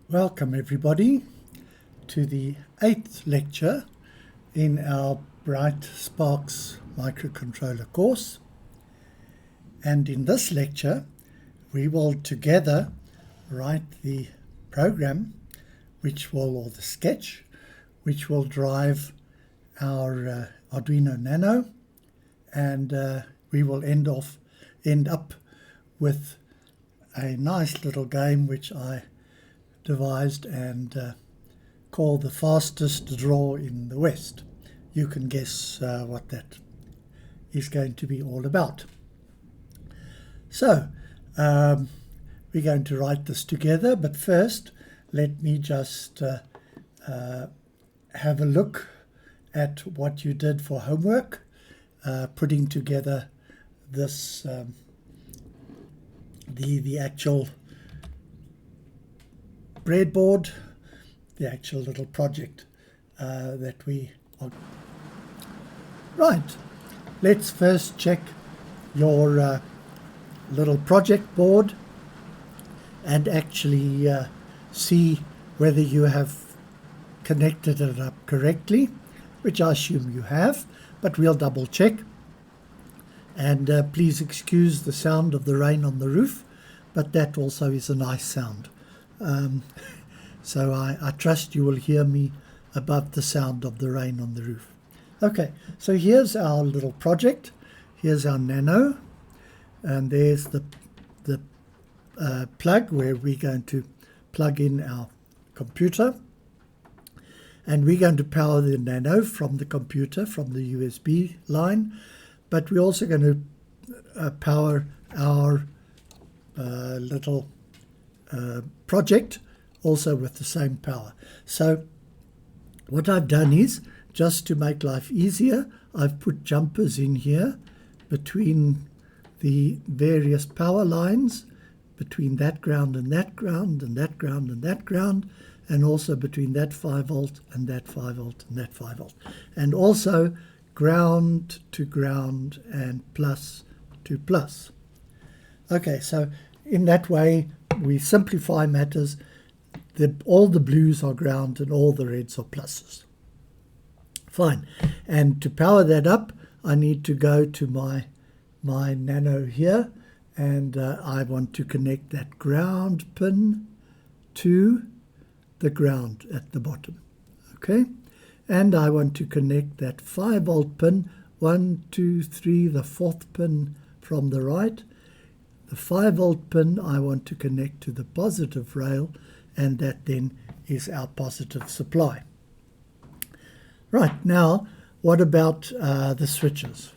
Welcome everybody to the 8th lecture in our BrightSparks microcontroller course. And in this lecture we will together write the program or the sketch which will drive our Arduino Nano, and we will end up with a nice little game which I devised and called the fastest draw in the West. You can guess what that is going to be all about. So we're going to write this together, but first let me just have a look at what you did for homework, putting together this the actual breadboard, the actual little project that we are. Right, let's first check your little project board and actually see whether you have connected it up correctly, which I assume you have, but we'll double check. And please excuse the sound of the rain on the roof, but that also is a nice sound. So I trust you will hear me above the sound of the rain on the roof. Okay, so here's our little project. Here's our Nano, and there's the plug where we're going to plug in our computer. And we're going to power the Nano from the computer, from the USB line, but we're also going to power our little project also with the same power. So what I've done is, just to make life easier, I've put jumpers in here between the various power lines, between that ground and that ground and that ground and that ground, and also between that 5 volt and that 5 volt and that 5 volt, and also ground to ground and plus to plus. Okay, so in that way we simplify matters. All the blues are ground and all the reds are pluses. Fine. And to power that up, I need to go to my Nano here, and I want to connect that ground pin to the ground at the bottom. Okay. And I want to connect that 5 volt pin, 1, 2, 3, the 4th pin from the right. The 5 volt pin I want to connect to the positive rail, and that then is our positive supply. Right, now what about the switches?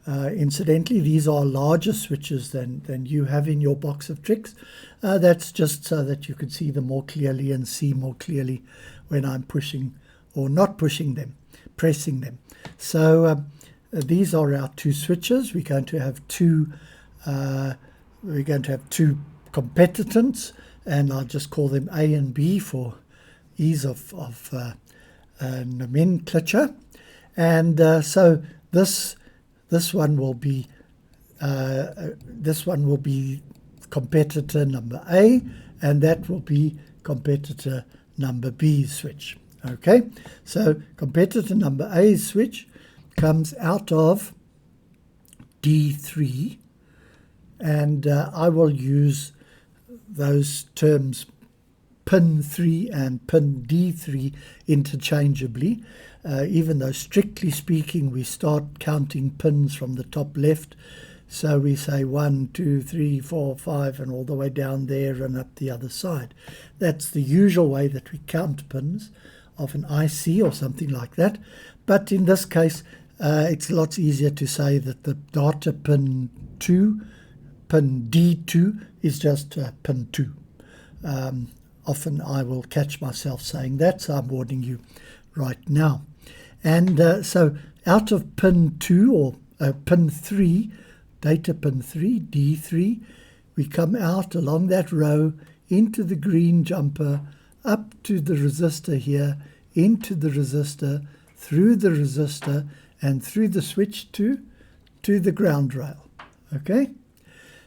Incidentally, these are larger switches than you have in your box of tricks. That's just so that you can see them more clearly and see more clearly when I'm pushing or not pushing them, pressing them. So these are our two switches. We're going to have two competitors, and I'll just call them A and B for ease of nomenclature. And so this one will be competitor number A, and that will be competitor number B switch. Okay, so competitor number A switch comes out of D3, and I will use those terms pin 3 and pin D3 interchangeably, even though strictly speaking we start counting pins from the top left. So we say 1, 2, 3, 4, 5 and all the way down there and up the other side. That's the usual way that we count pins of an IC or something like that. But in this case it's a lot easier to say that the data pin 2, pin D2, is just pin 2. Often I will catch myself saying that, so I'm warning you right now. And so out of pin 2 or pin 3, data pin 3, D3, we come out along that row into the green jumper, up to the resistor here, into the resistor, through the resistor, and through the switch to the ground rail. Okay,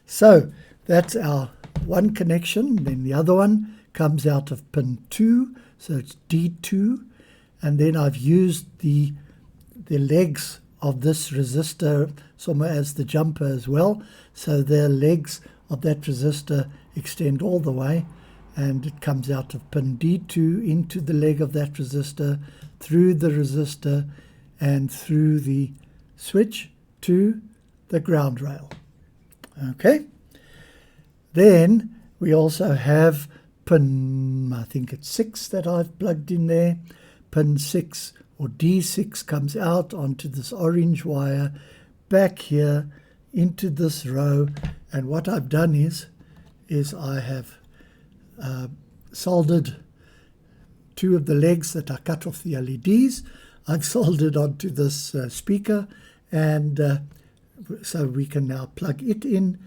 so that's our one connection. Then the other one comes out of pin 2, so it's D2, and then I've used the legs of this resistor somewhere as the jumper as well, so the legs of that resistor extend all the way, and it comes out of pin D2 into the leg of that resistor, through the resistor, and through the switch to the ground rail. Okay, then we also have pin, I think it's 6 that I've plugged in there. Pin 6 or D6 comes out onto this orange wire back here into this row, and what I've done is I have soldered 2 of the legs that I cut off the LEDs. I've soldered onto this speaker, and so we can now plug it in.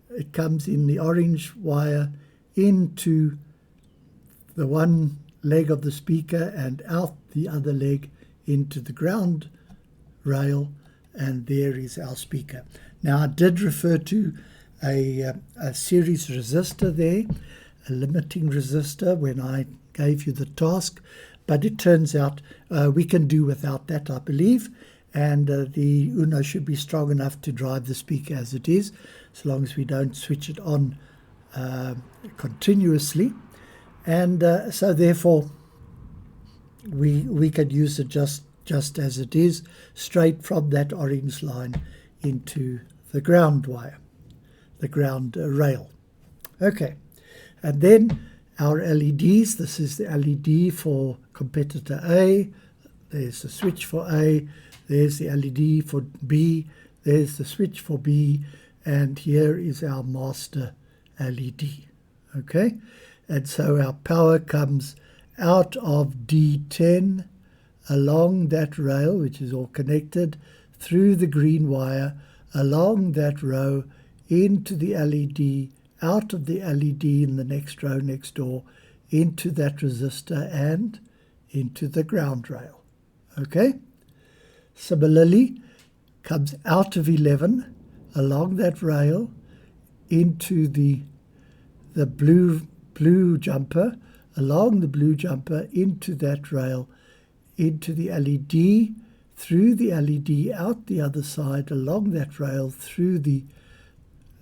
It comes in the orange wire into the one leg of the speaker and out the other leg into the ground rail, and there is our speaker. Now, I did refer to a series resistor there, a limiting resistor, when I gave you the task, but it turns out we can do without that, I believe, and the Uno should be strong enough to drive the speaker as it is, so long as we don't switch it on continuously. And so therefore we can use it just as it is, straight from that orange line into the ground wire, the ground rail. Okay, and then our LEDs. This is the LED for competitor A. There's the switch for A. There's the LED for B. There's the switch for B. And here is our master LED. Okay, and so our power comes out of D10 along that rail, which is all connected, through the green wire, along that row, into the LED, out of the LED in the next row next door, into that resistor and into the ground rail. Okay? Similarly, comes out of 11 along that rail into the blue jumper, along the blue jumper into that rail, into the LED, through the LED, out the other side, along that rail, through the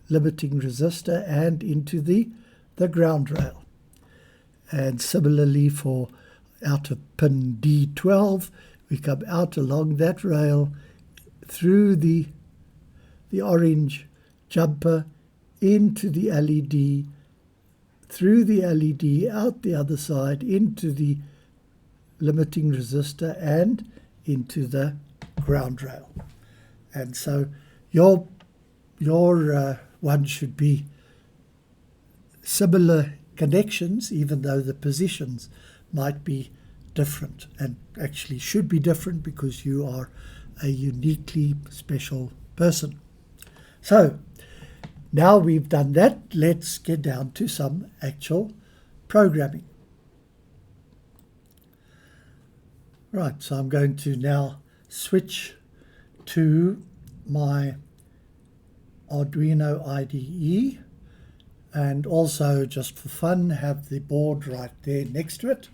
limiting resistor and into the ground rail. And similarly for out of pin D12, we come out along that rail, through the orange jumper, into the LED, through the LED, out the other side, into the limiting resistor and into the ground rail. And so your one should be similar connections, even though the positions might be different, and actually should be different because you are a uniquely special person. So now we've done that, let's get down to some actual programming. Right, so I'm going to now switch to my Arduino IDE, and also just for fun have the board right there next to it,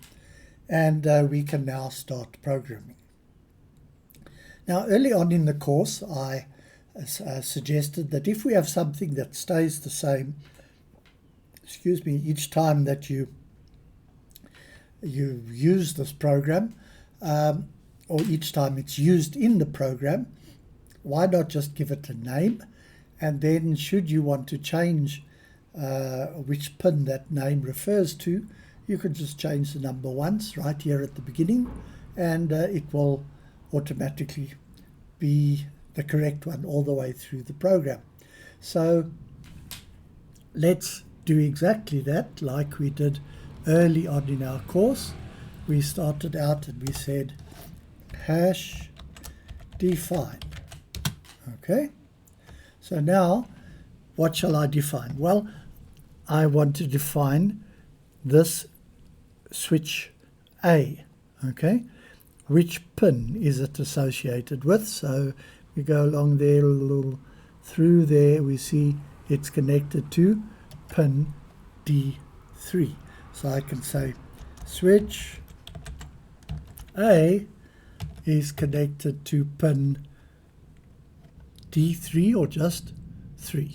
and we can now start programming. Now, early on in the course I suggested that if we have something that stays the same, each time that you use this program, or each time it's used in the program, why not just give it a name, and then should you want to change which pin that name refers to, you can just change the number once right here at the beginning, and it will automatically be the correct one all the way through the program. So let's do exactly that like we did early on in our course. We started out and we said hash define. Okay, so now what shall I define? Well, I want to define this switch A. Okay, which pin is it associated with? So we go along there a little, through there we see it's connected to pin D3. So I can say switch A is connected to pin D3 or just 3.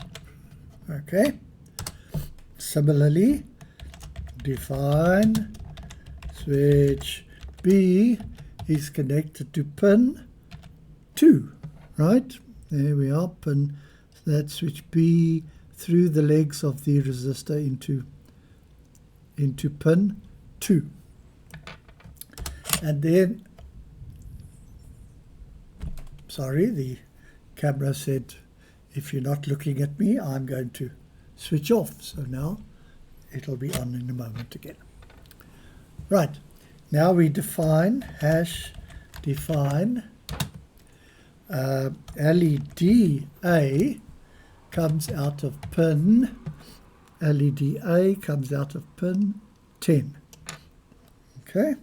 Okay. Similarly, define switch B is connected to pin 2. Right? There we are. Pin that switch B through the legs of the resistor into pin 2. And then, sorry, the camera said, if you're not looking at me, I'm going to switch off. So now it'll be on in a moment again. Right, now we define LED A comes out of pin, LED A comes out of pin 10, okay,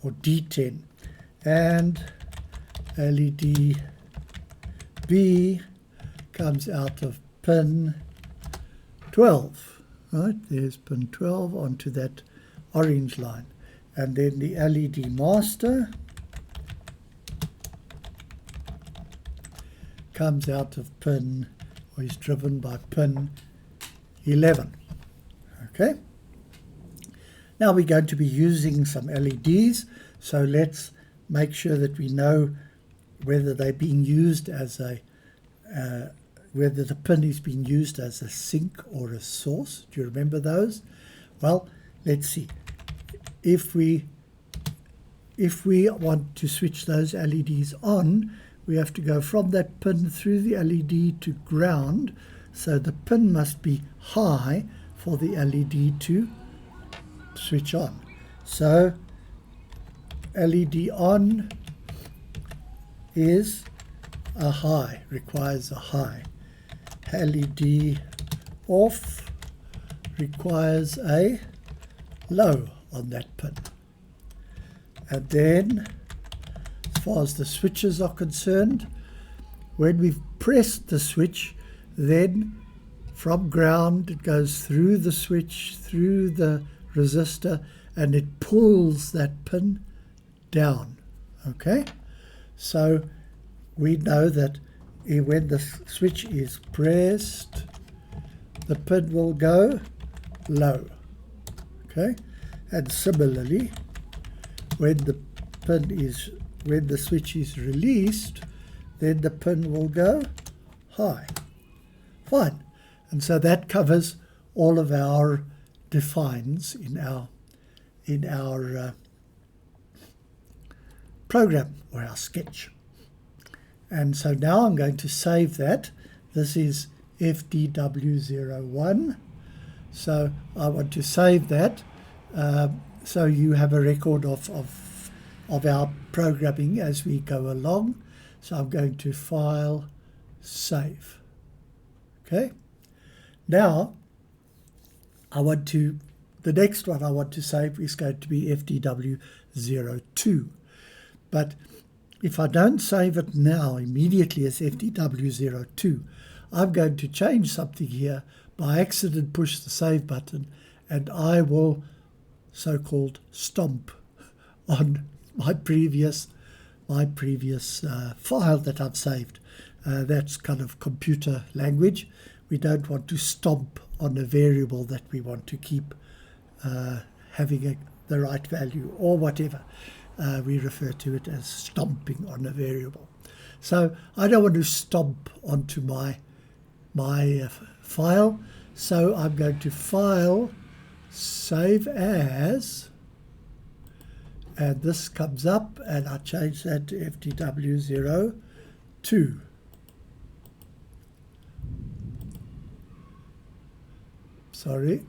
or D10, and LED B comes out of pin 12, right, there's pin 12 onto that orange line, and then the LED master comes out of pin, or is driven by pin 11. Okay. Now we're going to be using some LEDs, so let's make sure that we know whether they're being used as a, whether the pin is being used as a sink or a source. Do you remember those? Well, let's see. If we want to switch those LEDs on, we have to go from that pin through the LED to ground, so the pin must be high for the LED to switch on. So LED on is a high, requires a high. LED off requires a low on that pin. And then, as far as the switches are concerned, when we've pressed the switch, then from ground it goes through the switch, through the resistor, and it pulls that pin down. Okay, so we know that when the switch is pressed, the pin will go low. Okay, and similarly, when the switch is released, then the pin will go high. Fine. And so that covers all of our defines in our program or our sketch. And so now I'm going to save that. This is FDW01. So I want to save that so you have a record of our programming as we go along. So I'm going to File, Save. Okay. Now the next one I want to save is going to be FDW02. But if I don't save it now immediately as FDW02, I'm going to change something here, by accident push the save button, and I will so-called stomp on my previous file that I've saved. That's kind of computer language. We don't want to stomp on a variable that we want to keep having the right value or whatever. We refer to it as stomping on a variable. So I don't want to stomp onto my file, so I'm going to File, Save As, and this comes up, and I change that to FDW02. Sorry,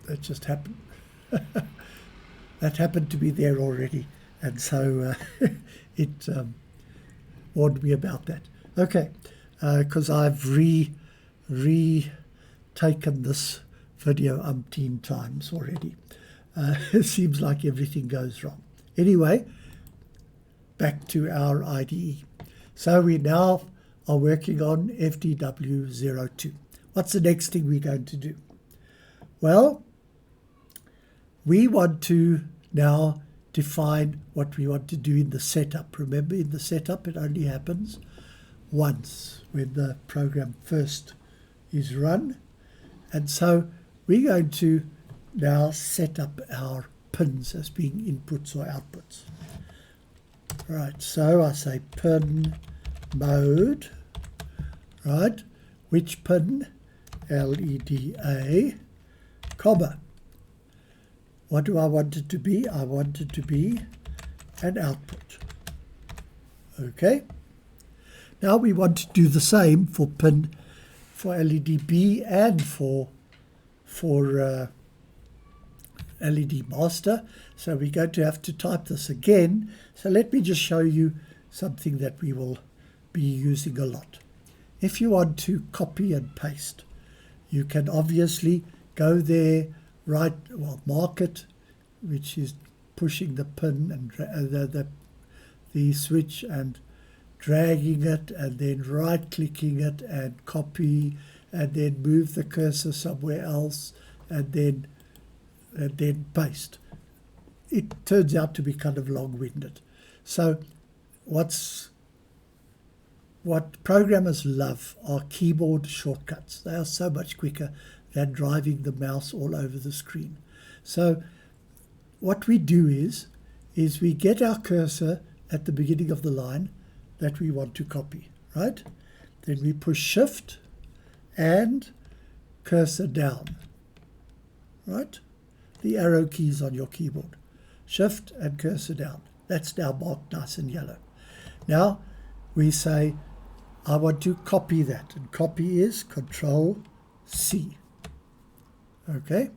that just happened. That happened to be there already, and so it warned me about that. Okay, because I've retaken this video umpteen times already. It seems like everything goes wrong. Anyway, back to our IDE. So we now are working on FDW02. What's the next thing we're going to do? Well, we want to now define what we want to do in the setup. Remember, in the setup, it only happens once when the program first is run. And so we're going to now set up our pins as being inputs or outputs. Right, so I say pin mode, right, which pin? LEDA, comma. What do I want it to be? I want it to be an output. Okay. Now we want to do the same for pin, for LED B and for LED master. So we're going to have to type this again. So let me just show you something that we will be using a lot. If you want to copy and paste, you can obviously go there, mark it, which is pushing the pin and the switch and dragging it, and then right-clicking it and copy, and then move the cursor somewhere else, and then paste. It turns out to be kind of long-winded. So what programmers love are keyboard shortcuts. They are so much quicker than driving the mouse all over the screen. So what we do is we get our cursor at the beginning of the line that we want to copy, right? Then we push Shift and cursor down, right? The arrow keys on your keyboard. Shift and cursor down. That's now marked nice and yellow. Now we say, I want to copy that, and copy is Control C. Okay.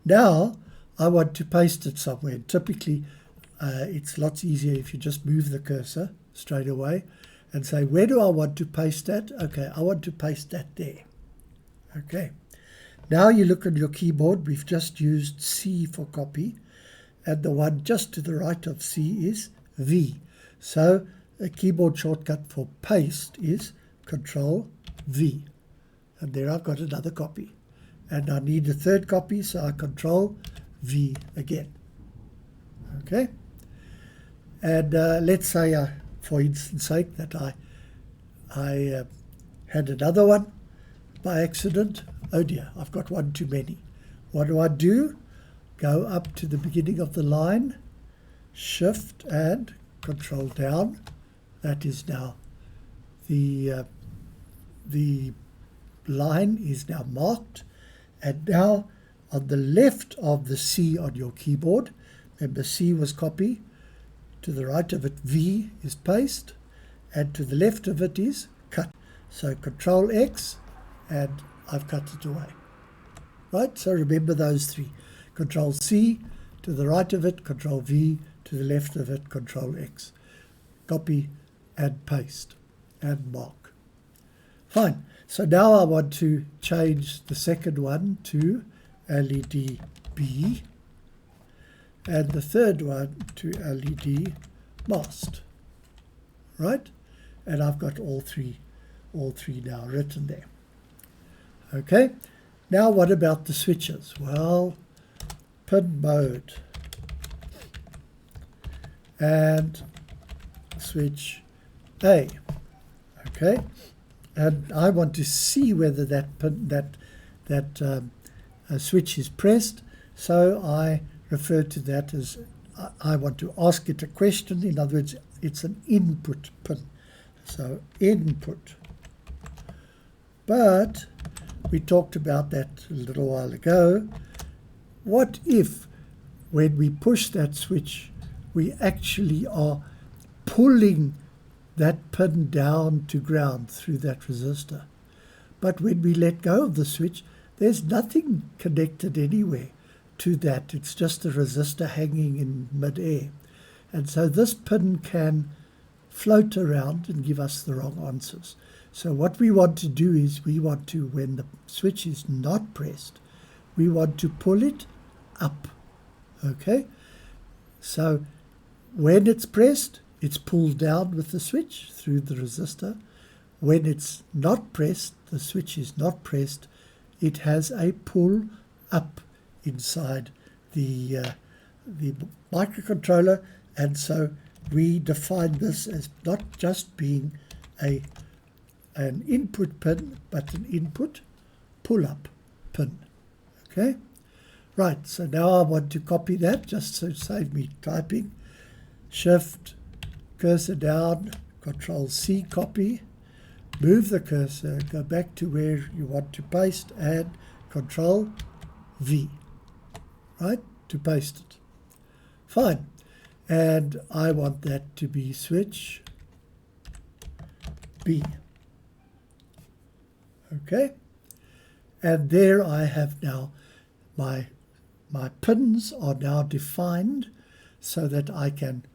Now I want to paste it somewhere. Typically, it's lots easier if you just move the cursor straight away and say, where do I want to paste that? Okay, I want to paste that there. Okay. Now you look on your keyboard. We've just used C for copy, and the one just to the right of C is V. So a keyboard shortcut for paste is Control V. And there I've got another copy. And I need a third copy, so I Control V again. Okay. And let's say, for instance sake, that I had another one by accident. Oh dear, I've got one too many. What do? Go up to the beginning of the line, Shift and Control down. That is now the line is now marked. And now on the left of the C on your keyboard, remember C was copy, to the right of it V is paste, and to the left of it is cut. So Control X, and I've cut it away. Right, so remember those three. Control C, to the right of it, Control V, to the left of it, Control X. Copy and paste and mark. Fine. So now I want to change the second one to LED B and the third one to LED mast. Right? And I've got all three now written there. Okay. Now what about the switches? Well, pin mode and switch A. Okay. And I want to see whether that switch is pressed, so I refer to that as, I want to ask it a question. In other words, it's an input pin. So input. But we talked about that a little while ago. What if when we push that switch, we actually are pulling that pin down to ground through that resistor? But when we let go of the switch, there's nothing connected anywhere to that. It's just a resistor hanging in mid-air. And so this pin can float around and give us the wrong answers. So what we want to do is we want to, when the switch is not pressed, we want to pull it up. Okay? So when it's pressed, it's pulled down with the switch through the resistor. When it's not pressed, the switch is not pressed, it has a pull up inside the microcontroller, and so we define this as not just being an input pin, but an input pull-up pin. Okay, right, so now I want to copy that just to save me typing. Shift, cursor down, Control C, copy, move the cursor, go back to where you want to paste, and Control V, right, to paste it. Fine. And I want that to be switch B. Okay. And there I have now my pins are now defined so that I can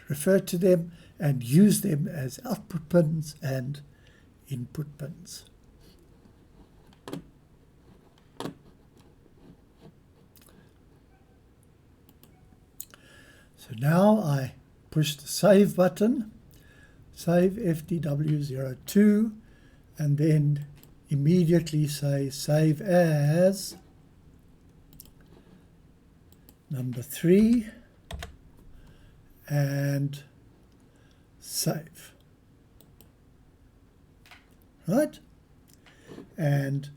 refer to them and use them as output pins and input pins. So now I push the save button, save FDW02, and then immediately say save as number 3 and save. Right? And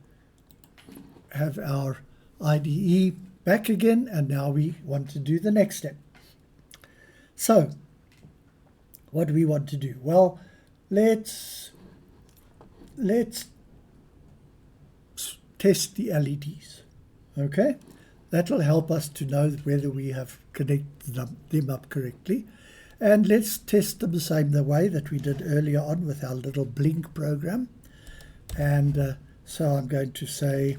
have our IDE back again, and now we want to do the next step. So, what do we want to do? Well, let's test the LEDs. Okay? That will help us to know whether we have connected them up correctly. And let's test them the same way that we did earlier on with our little blink program. And so I'm going to say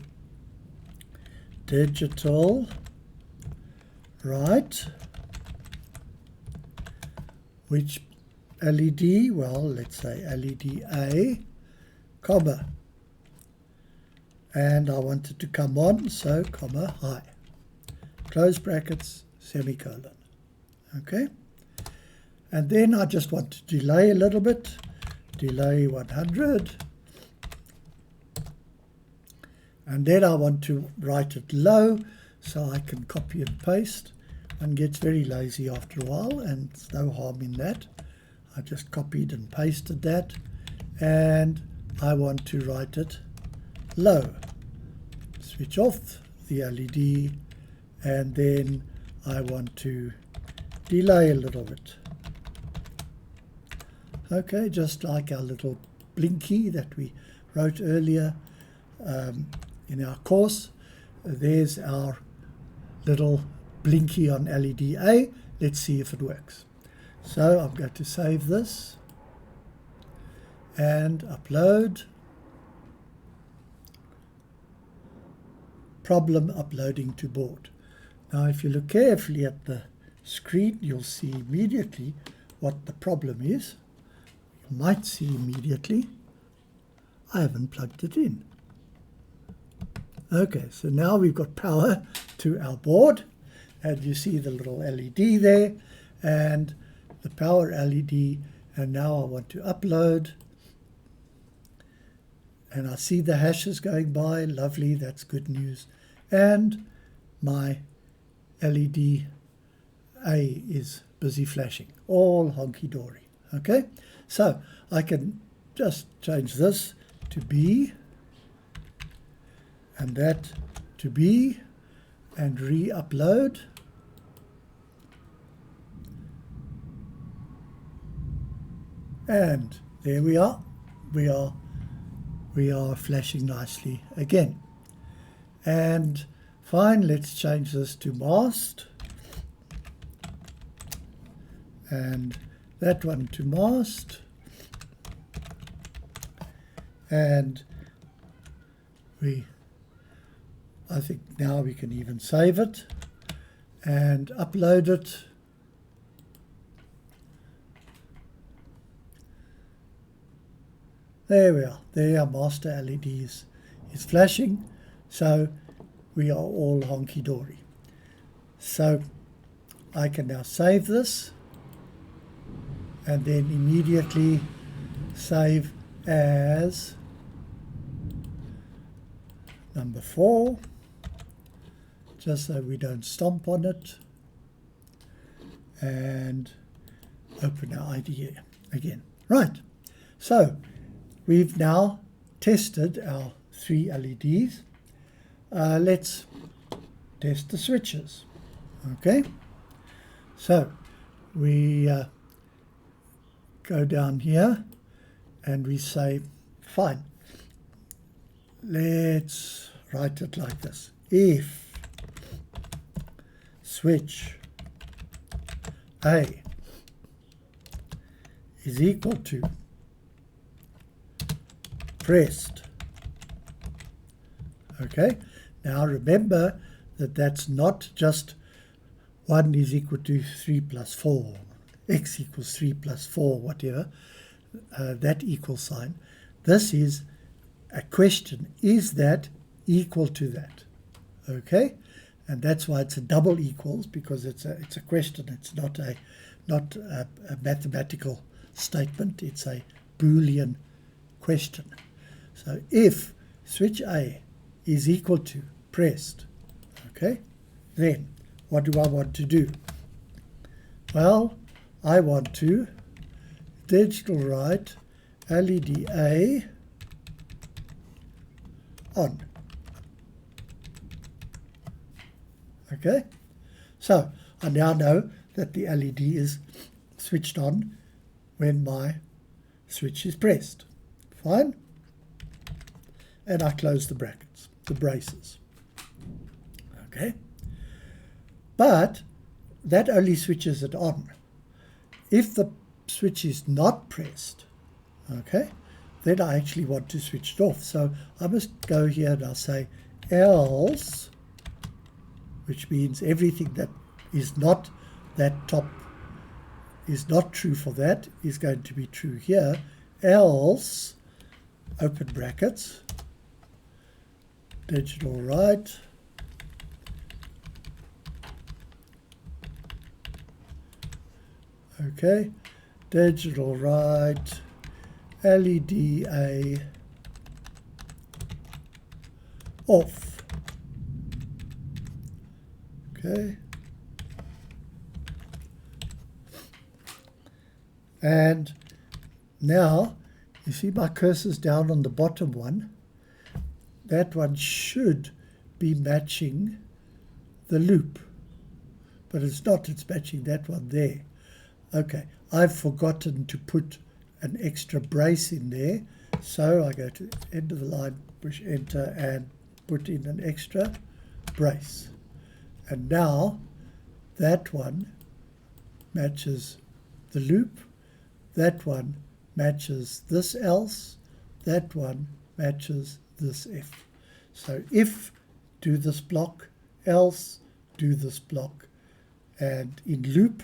digital right, which LED, well, let's say LED A, comma, and I want it to come on, so comma high, close brackets, semicolon. Okay, and then I just want to delay a little bit, delay 100, and then I want to write it low so I can copy and paste. One gets very lazy after a while, and there's no harm in that. I just copied and pasted that, and I want to write it low. Switch off the LED, and then I want to delay a little bit. Okay, just like our little blinky that we wrote earlier in our course. There's our little blinky on LED A. Let's see if it works. So I'm going to save this and upload. Problem uploading to board. Now if you look carefully at the screen, you'll see immediately what the problem is. You might see immediately I haven't plugged it in. Okay, so now we've got power to our board, and you see the little LED there and the power LED, and now I want to upload, and I see the hashes going by. Lovely, that's good news. And my LED A is busy flashing, all honky-dory. Okay, so I can just change this to B and that to B and re-upload. And there we are. We are flashing nicely again. And fine, let's change this to masked. And that one to masked. And I think now we can even save it and upload it. There we are. There our master LED is flashing. So we are all honky-dory. So I can now save this and then immediately save as number 4, just so we don't stomp on it, and open our IDE again. Right, so we've now tested our 3 LEDs. Let's test the switches. Okay, so we go down here and we say, fine, let's write it like this. If switch A is equal to pressed. Okay, now remember that that's not just 1 is equal to 3 plus 4, x equals 3 plus 4, whatever, that equal sign. This is a question. Is that equal to that? Okay, and that's why it's a double equals, because it's a question. It's not a mathematical statement. It's a Boolean question. So if switch A is equal to pressed, okay, then what do I want to do? Well, I want to digital write LED A on. Okay, so I now know that the LED is switched on when my switch is pressed. Fine. And I close the brackets, the braces. Okay. But that only switches it on. If the switch is not pressed, okay, then I actually want to switch it off. So I must go here and I'll say else, which means everything that is not that top is not true for that is going to be true here. Else, open brackets, digital write okay, digital write LED A off. Okay, and now you see my cursor's down on the bottom one. That one should be matching the loop, but it's not. It's matching that one there. Okay, I've forgotten to put an extra brace in there, so I go to the end of the line, push enter, and put in an extra brace. And now that one matches the loop, that one matches this else, that one matches this if. So if, do this block, else, do this block, and in loop,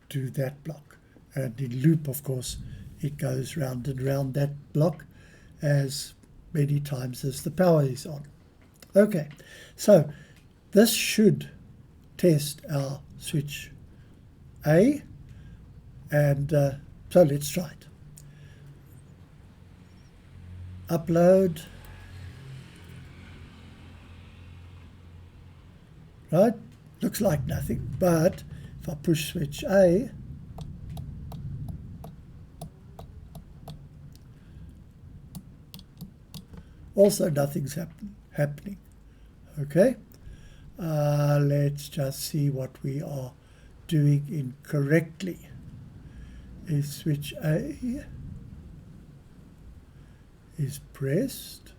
do that block. And in loop, of course, it goes round and round that block as many times as the power is on. Okay, so this should test our switch A, and so let's try it. Upload. Right, looks like nothing, but if I push switch A, also nothing's happening. Okay, let's just see what we are doing incorrectly. Is switch A is pressed?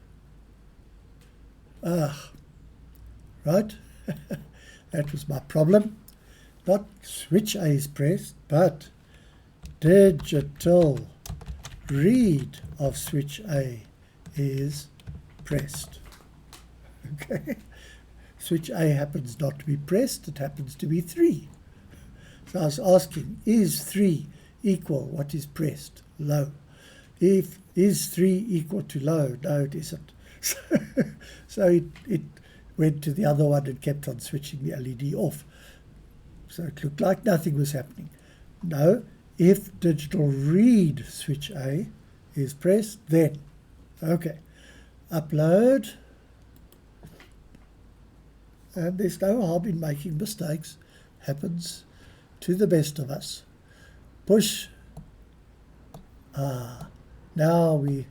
Right, that was my problem. Not switch A is pressed, but digital read of switch A is pressed. Okay, switch A happens not to be pressed, it happens to be 3. So I was asking, is 3 equal what is pressed? Low. If is 3 equal to low? No, it isn't. So it went to the other one and kept on switching the LED off. So it looked like nothing was happening. No, if digital read switch A is pressed, then, okay, upload, and there's no harm in making mistakes. Happens to the best of us. Push. Now when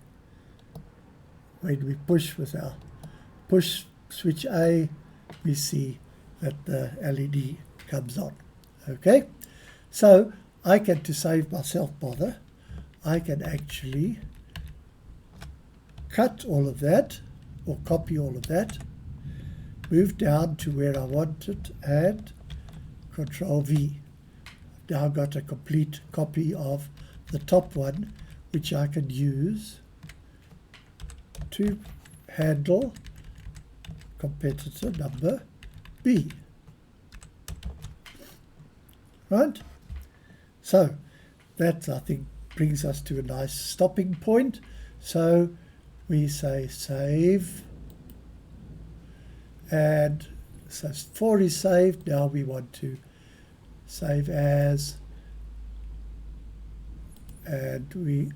we push with our push switch A, we see that the LED comes on. Okay, so I can, to save myself bother, I can actually cut all of that, or copy all of that, move down to where I want it, and Control V. I've now got a complete copy of the top one, which I can use to handle competitor number B. Right? So that, I think, brings us to a nice stopping point. So we say save, and so 4 is saved. Now we want to save as, and we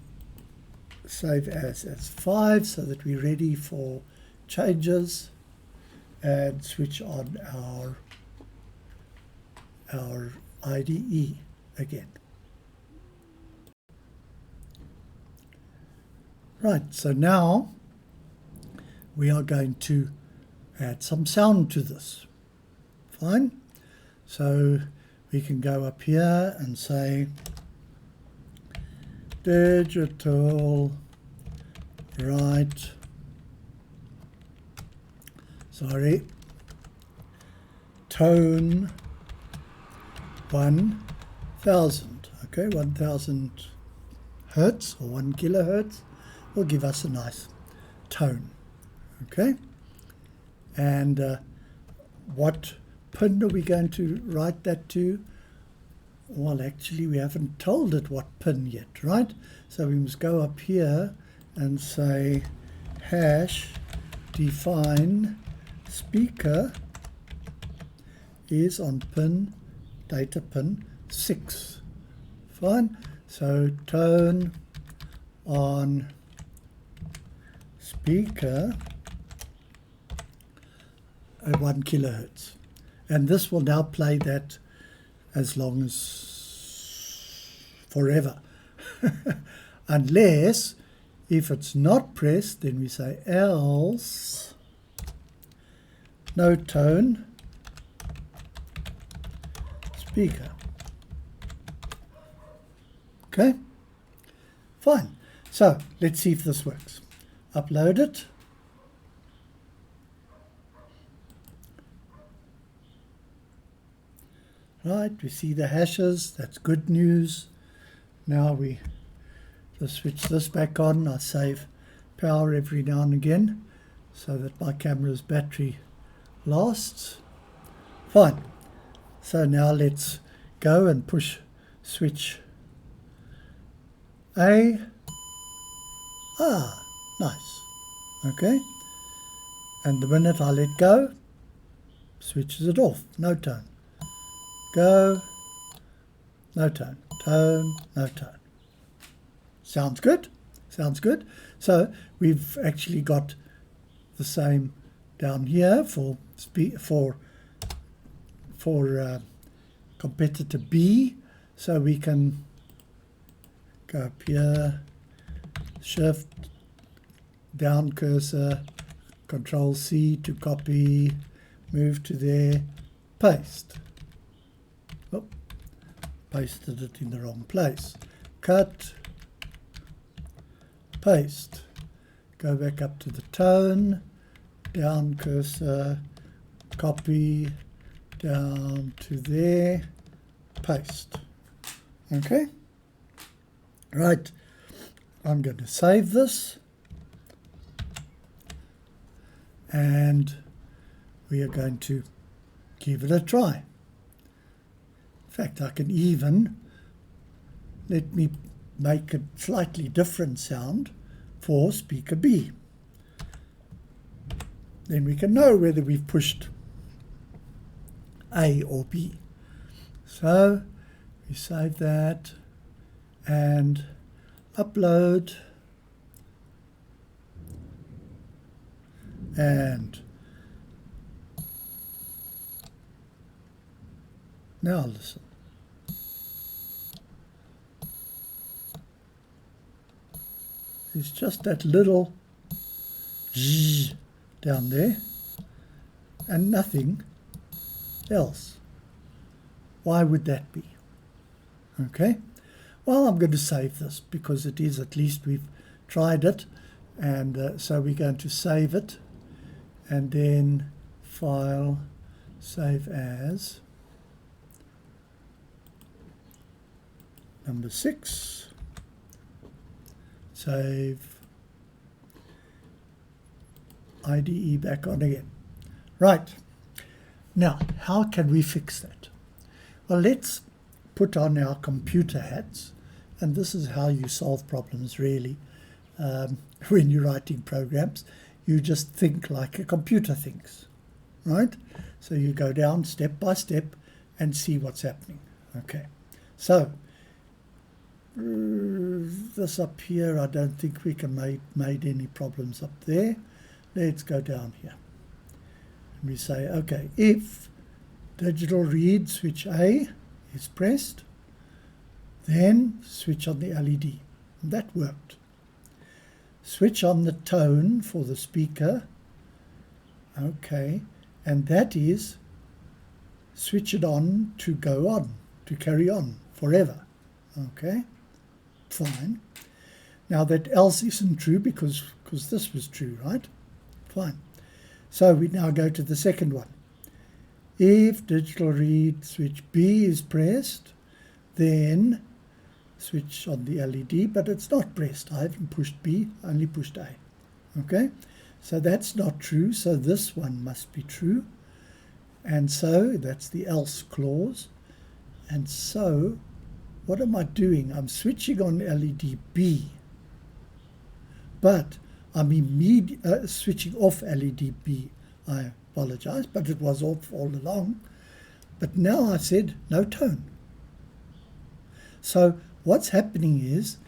save as 5 so that we're ready for changes, and switch on our IDE again. Right, so now we are going to add some sound to this. Fine. So we can go up here and say digital tone 1000. Okay, 1000 hertz or 1 kilohertz will give us a nice tone. Okay, and what pin are we going to write that to? Well, actually we haven't told it what pin yet, right? So we must go up here and say hash define speaker is on pin, data pin 6. Fine. So tone on speaker at 1 kilohertz. And this will now play that as long as forever. Unless, if it's not pressed, then we say else no tone speaker. Okay, fine. So let's see if this works. Upload it. Right, we see the hashes. That's good news. Now we just switch this back on. I save power every now and again so that my camera's battery lasts. Fine. So now let's go and push switch A. Nice. Okay. And the minute I let go, switches it off. No tone. Go. No tone. Tone. No tone. Sounds good. Sounds good. So we've actually got the same down here for competitor B. So we can go up here, shift, down cursor, Control C to copy, move to there, paste. Oh, pasted it in the wrong place. Cut, paste. Go back up to the tone, down cursor, copy, down to there, paste. Okay? Right. I'm going to save this. And we are going to give it a try. In fact, I can even, let me make a slightly different sound for speaker B. Then we can know whether we've pushed A or B. So we save that and upload, and Now listen. It's just that little zzz down there and nothing else. Why would that be? Okay, well, I'm going to save this because it is, at least we've tried it, and so we're going to save it, and then File, Save As, number 6, save, IDE back on again. Right, now how can we fix that? Well, let's put on our computer hats, and this is how you solve problems really. When you're writing programs, you just think like a computer thinks, right? So you go down step by step and see what's happening. Okay, so this up here, I don't think we can made any problems up there. Let's go down here. And we say, okay, if digital read switch A is pressed, then switch on the LED. And that worked. Switch on the tone for the speaker. Okay, and that is switch it on to go on, to carry on forever. Okay, fine. Now that else isn't true because this was true, right? Fine. So we now go to the second one. If digital read switch B is pressed, then switch on the LED, but it's not pressed. I haven't pushed B, only pushed A. Okay, so that's not true, so this one must be true. And so that's the else clause. And so what am I doing? I'm switching on LED B, but I'm switching off LED B. I apologize, but it was off all along. But now I said no tone. So what's happening is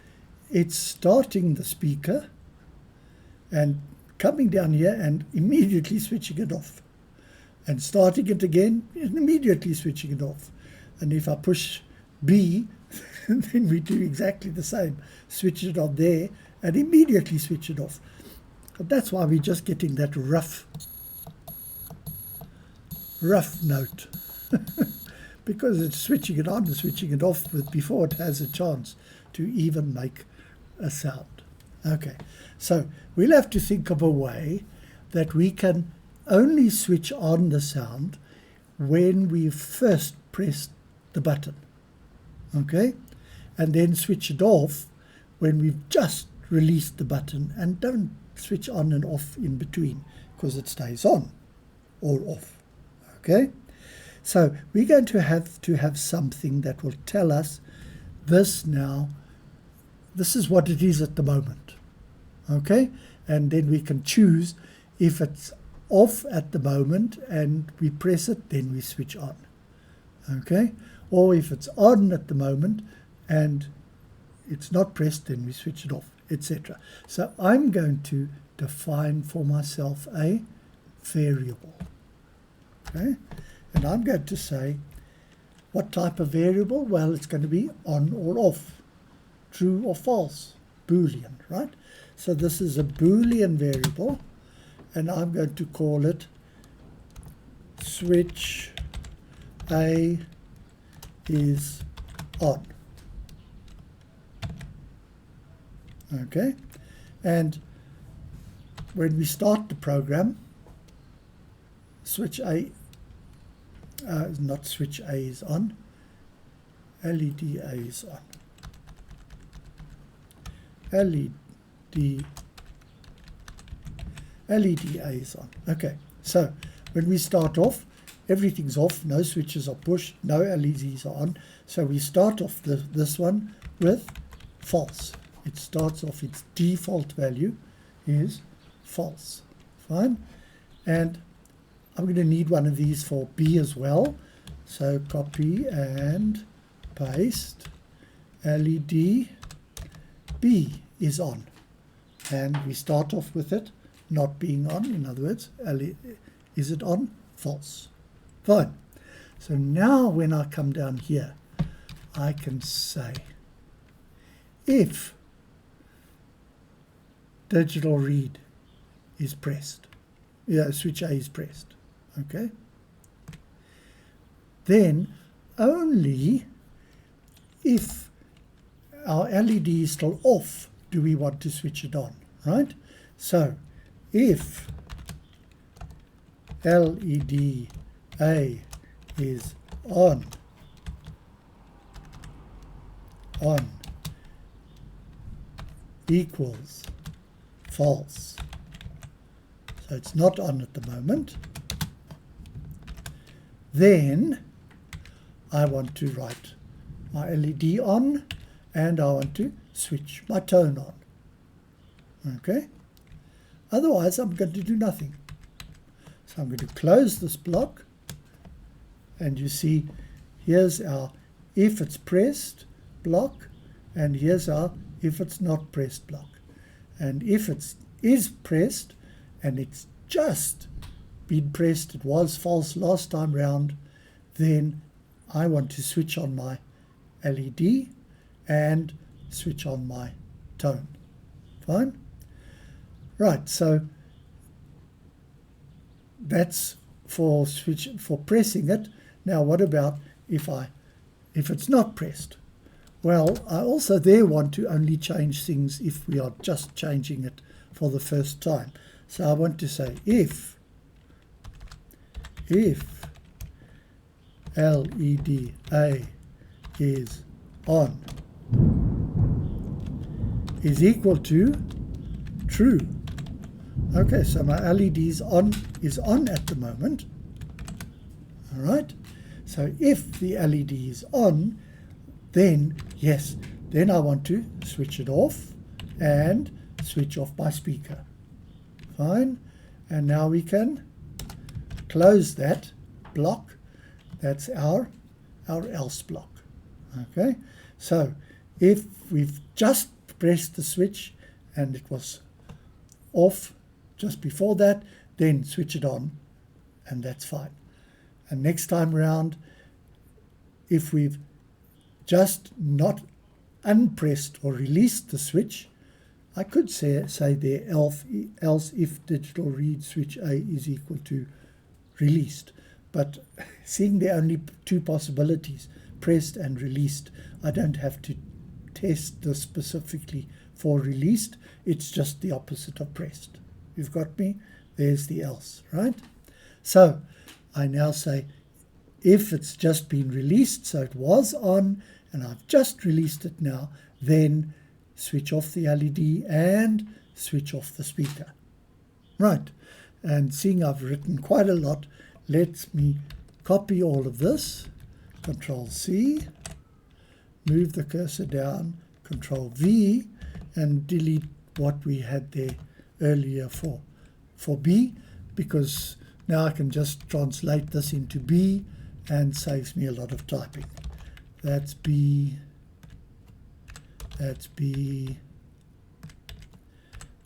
it's starting the speaker and coming down here and immediately switching it off, and starting it again and immediately switching it off. And if I push B, then we do exactly the same. Switch it on there and immediately switch it off. But that's why we're just getting that rough note. Because it's switching it on and switching it off before it has a chance to even make a sound. Okay, so we'll have to think of a way that we can only switch on the sound when we first press the button. Okay, and then switch it off when we've just released the button, and don't switch on and off in between because it stays on or off. Okay, so we're going to have something that will tell us this now. This is what it is at the moment. Okay, and then we can choose if it's off at the moment and we press it, then we switch on. Okay, or if it's on at the moment and it's not pressed, then we switch it off, etc. So I'm going to define for myself a variable. Okay, and I'm going to say what type of variable? Well, it's going to be on or off, true or false, Boolean, right? So this is a Boolean variable, and I'm going to call it switch A is on. Okay, and when we start the program, switch A, not switch A is on, LED A is on. LED A is on. Okay, so when we start off, everything's off, no switches are pushed, no LEDs are on. So we start off this one with false. It starts off, its default value is false. Fine. And I'm going to need one of these for B as well. So copy and paste. LED B is on. And we start off with it not being on. In other words, is it on? False. Fine. So now when I come down here, I can say if digital read is pressed, switch A is pressed, okay, then only if our LED is still off do we want to switch it on, right? So if LED A is on equals false, so it's not on at the moment, then I want to write my LED on and I want to switch my tone on. Okay? Otherwise I'm going to do nothing. So I'm going to close this block, and you see here's our if it's pressed block, and here's our if it's not pressed block. And if it is pressed and it's just been pressed, it was false last time round, then I want to switch on my LED and switch on my tone. Fine? Right, so that's for pressing it. Now what about if it's not pressed? Well, I also there want to only change things if we are just changing it for the first time. So I want to say if LED A is on is equal to true. Okay, so my LED is on at the moment. All right. So if the LED is on, then yes, then I want to switch it off and switch off my speaker. Fine. And now we can close that block. That's our else block. Okay. So if we've just pressed the switch and it was off just before that, then switch it on and that's fine. And next time around, if we've just not unpressed or released the switch, I could say there else if digital read switch A is equal to released. But seeing there are only two possibilities, pressed and released, I don't have to test this specifically for released. It's just the opposite of pressed. You've got me? There's the else, right? So I now say if it's just been released, so it was on and I've just released it now, then switch off the LED and switch off the speaker. Right, and seeing I've written quite a lot, let me copy all of this, Control C, move the cursor down, Control V, and delete what we had there earlier for B, because now I can just translate this into B and saves me a lot of typing. That's B, that's B,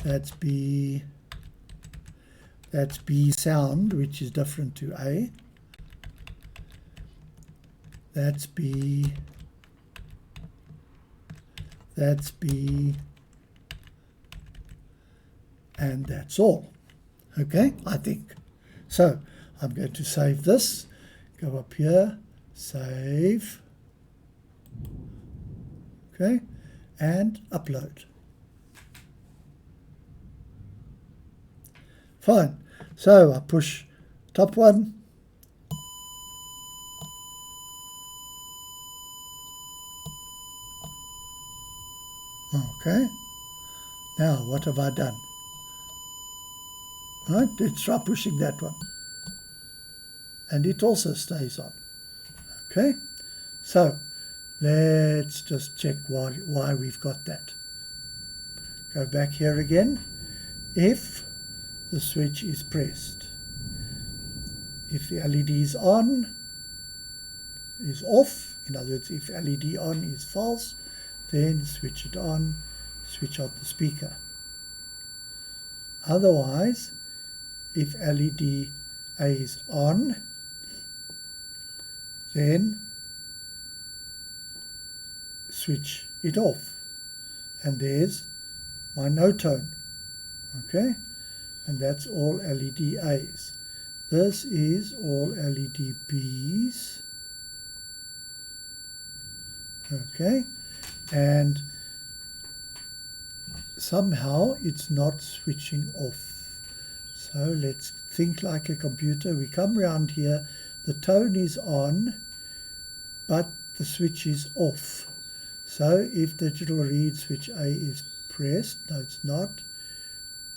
that's B, that's B sound, which is different to A. That's B, that's B, and that's all. Okay, I think. So I'm going to save this, go up here, save, okay, and upload. Fine. So I push top one. Okay. Now what have I done? Right, let's try pushing that one. And it also stays on. Okay. So let's just check why we've got that. Go back here again. If the switch is pressed, if the LED is on, is off, in other words, if LED on is false, then switch it on, switch off the speaker. Otherwise, if LED A is on, then switch it off. And there's my no tone. Okay, and that's all LED A's. This is all LED B's. Okay, and somehow it's not switching off. So let's think like a computer. We come around here, the tone is on, but the switch is off. So if digital read switch A is pressed, no it's not.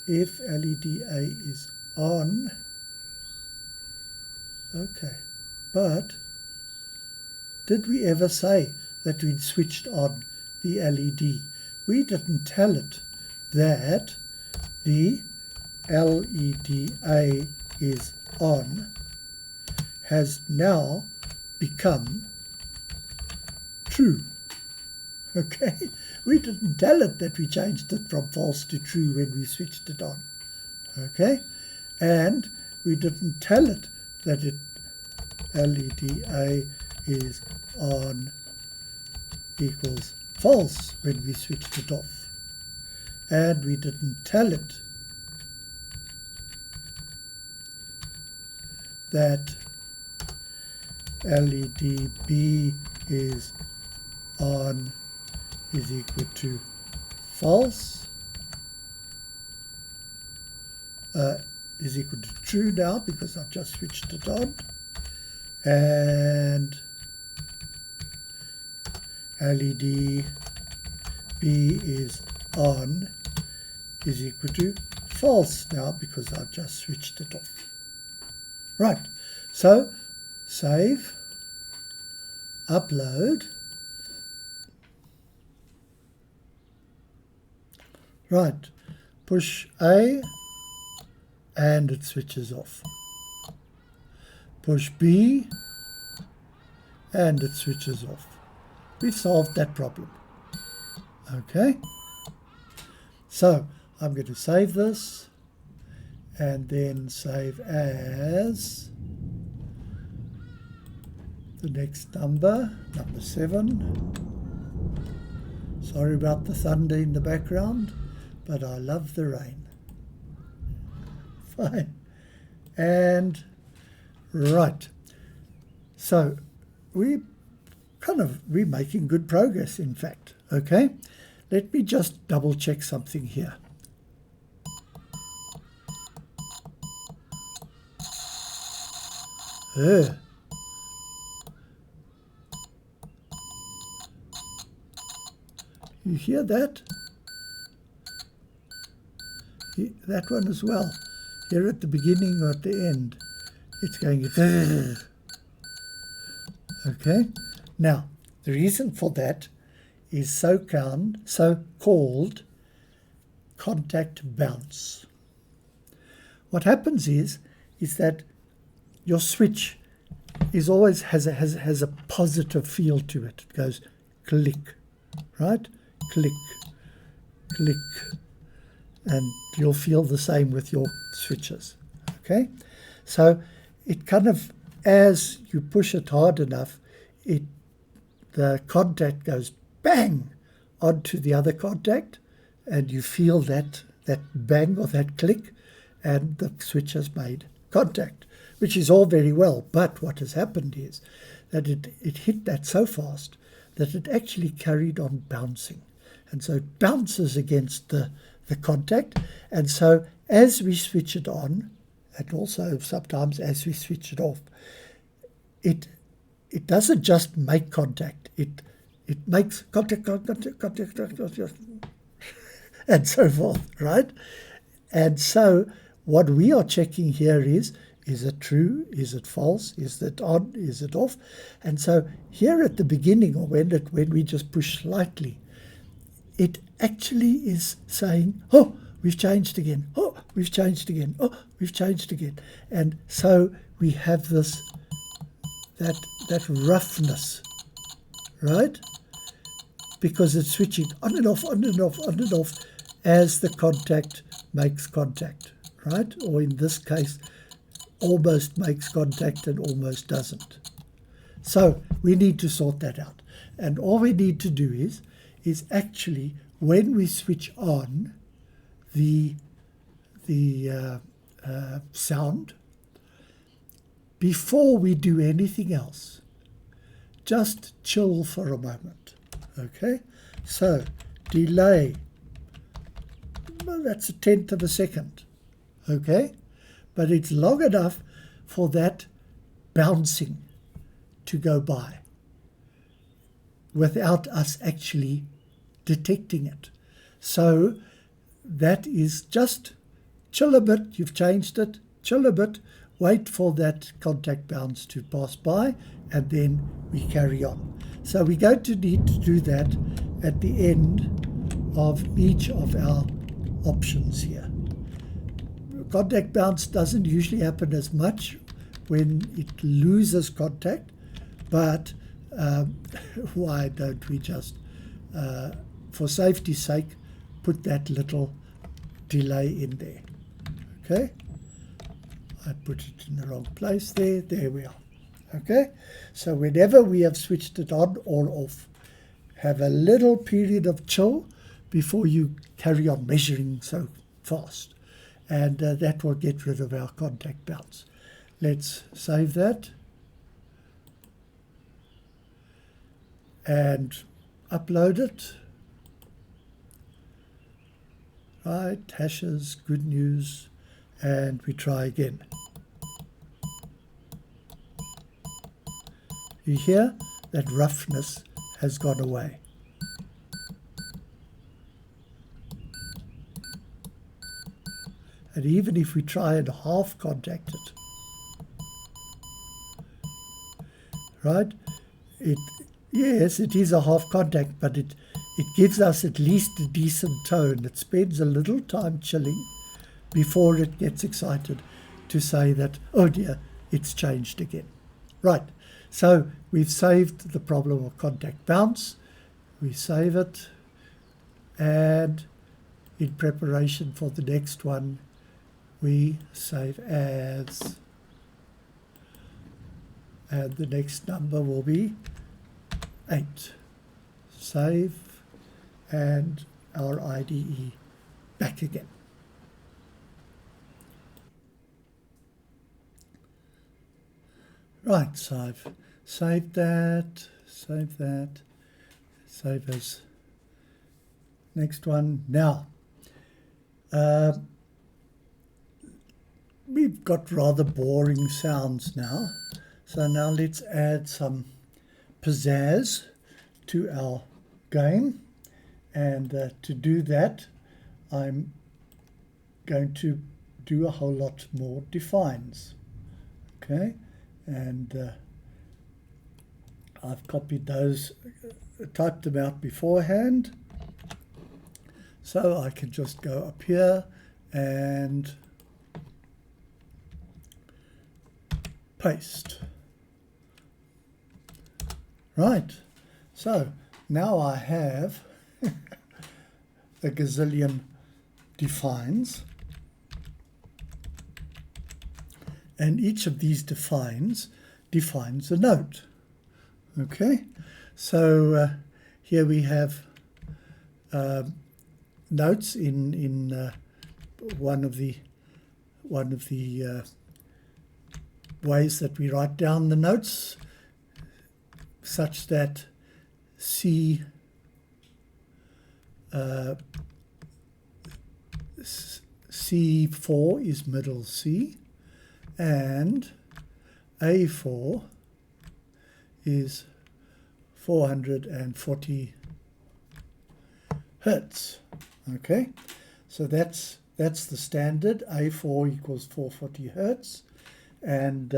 If LED A is on, okay, but did we ever say that we'd switched on the LED? We didn't tell it that the LED A is on has now become true. Okay, we didn't tell it that we changed it from false to true when we switched it on. Okay, and we didn't tell it that LED A is on equals false when we switched it off. And we didn't tell it that LED B is on is equal to false, is equal to true now because I've just switched it on, and LED B is on is equal to false now because I've just switched it off. Right, so save, upload. Right, push A and it switches off. Push B and it switches off. We've solved that problem. Okay, so I'm going to save this and then save as the next number, number 7. Sorry about the thunder in the background, but I love the rain. Fine. And right, so we're making good progress, in fact. Okay, let me just double check something here. You hear that? That one as well. Here at the beginning or at the end, it's going. Okay. Now, the reason for that is so-called contact bounce. What happens is that your switch is always has a positive feel to it. It goes click, right? Click, click, and you'll feel the same with your switches. Okay, so it kind of, as you push it hard enough, the contact goes bang onto the other contact, and you feel that bang or that click, and the switch has made contact, which is all very well. But what has happened is that it hit that so fast that it actually carried on bouncing. And so it bounces against the contact. And so as we switch it on, and also sometimes as we switch it off, it doesn't just make contact. It makes contact, and so forth, right? And so what we are checking here is it true? Is it false? Is it on? Is it off? And so here at the beginning, or when we just push slightly, it actually is saying, oh, we've changed again. Oh, we've changed again. Oh, we've changed again. And so we have that roughness, right? Because it's switching on and off, on and off, on and off as the contact makes contact, right? Or in this case, almost makes contact and almost doesn't. So we need to sort that out. And all we need to do is actually, when we switch on the sound, before we do anything else, just chill for a moment. Okay, so delay, well, that's 1/10 of a second. Okay, but it's long enough for that bouncing to go by without us actually detecting it. So that is just chill a bit. You've changed it, chill a bit, wait for that contact bounce to pass by, and then we carry on. So we're going to need to do that at the end of each of our options here. Contact bounce doesn't usually happen as much when it loses contact, but why don't we just, for safety's sake, put that little delay in there? Okay, I put it in the wrong place there. There we are. Okay, so whenever we have switched it on or off, have a little period of chill before you carry on measuring so fast, and that will get rid of our contact bounce. Let's save that and upload it. Right, hashes, good news, and we try again. You hear that roughness has gone away. And even if we try and half contact it, right, yes, it is a half contact, but it gives us at least a decent tone. It spends a little time chilling before it gets excited to say that, oh dear, it's changed again. Right, so we've saved the problem of contact bounce. We save it, and in preparation for the next one, we save as, and the next number will be 8. Save, and our IDE back again. Right, so I've saved that, save as next one. Now, we've got rather boring sounds now, so now let's add some pizzazz to our game, and to do that I'm going to do a whole lot more defines. Okay, and I've copied those, typed them out beforehand, so I can just go up here and paste. Right, so now I have a gazillion defines, and each of these defines a note. Okay, so here we have notes in one of the ways that we write down the notes, such that C4 is middle C, and A4 is 440 hertz. Okay, so that's the standard. A4 equals 440 hertz, and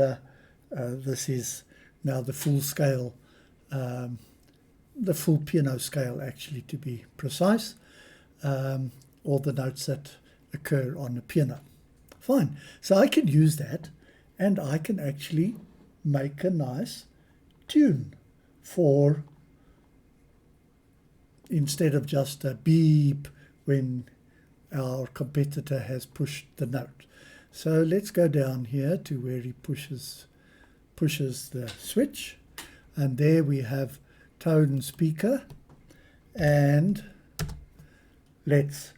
this is now the full scale, the full piano scale, actually, to be precise, all the notes that occur on a piano. Fine, so I can use that, and I can actually make a nice tune for, instead of just a beep when our competitor has pushed the note. So let's go down here to where he pushes the switch. and there we have tone speaker, and let's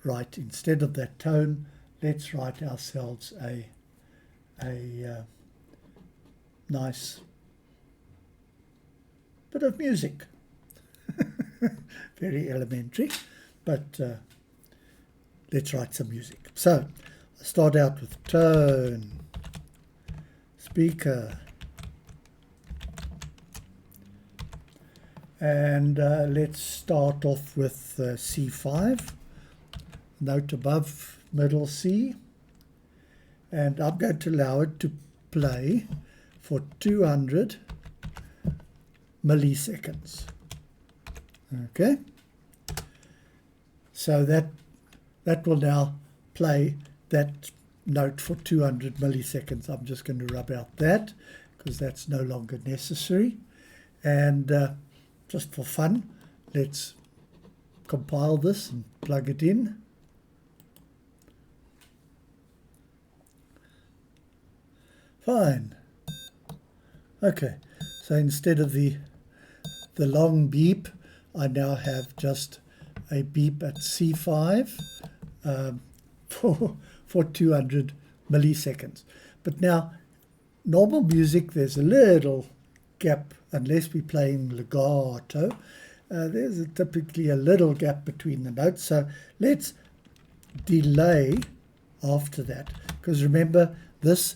write, instead of that tone, let's write ourselves a nice bit of music. Very elementary, but let's write some music. So I start out with tone speaker, and let's start off with C5, note above middle C, and I'm going to allow it to play for 200 milliseconds. Okay, so that will now play that note for 200 milliseconds. I'm just going to rub out that because that's no longer necessary. And just for fun, let's compile this and plug it in. Fine. Okay, so instead of the long beep, I now have just a beep at C5 for 200 milliseconds. But now, normal music, there's a little gap, unless we're playing legato. There's typically a little gap between the notes. So let's delay after that, because remember, this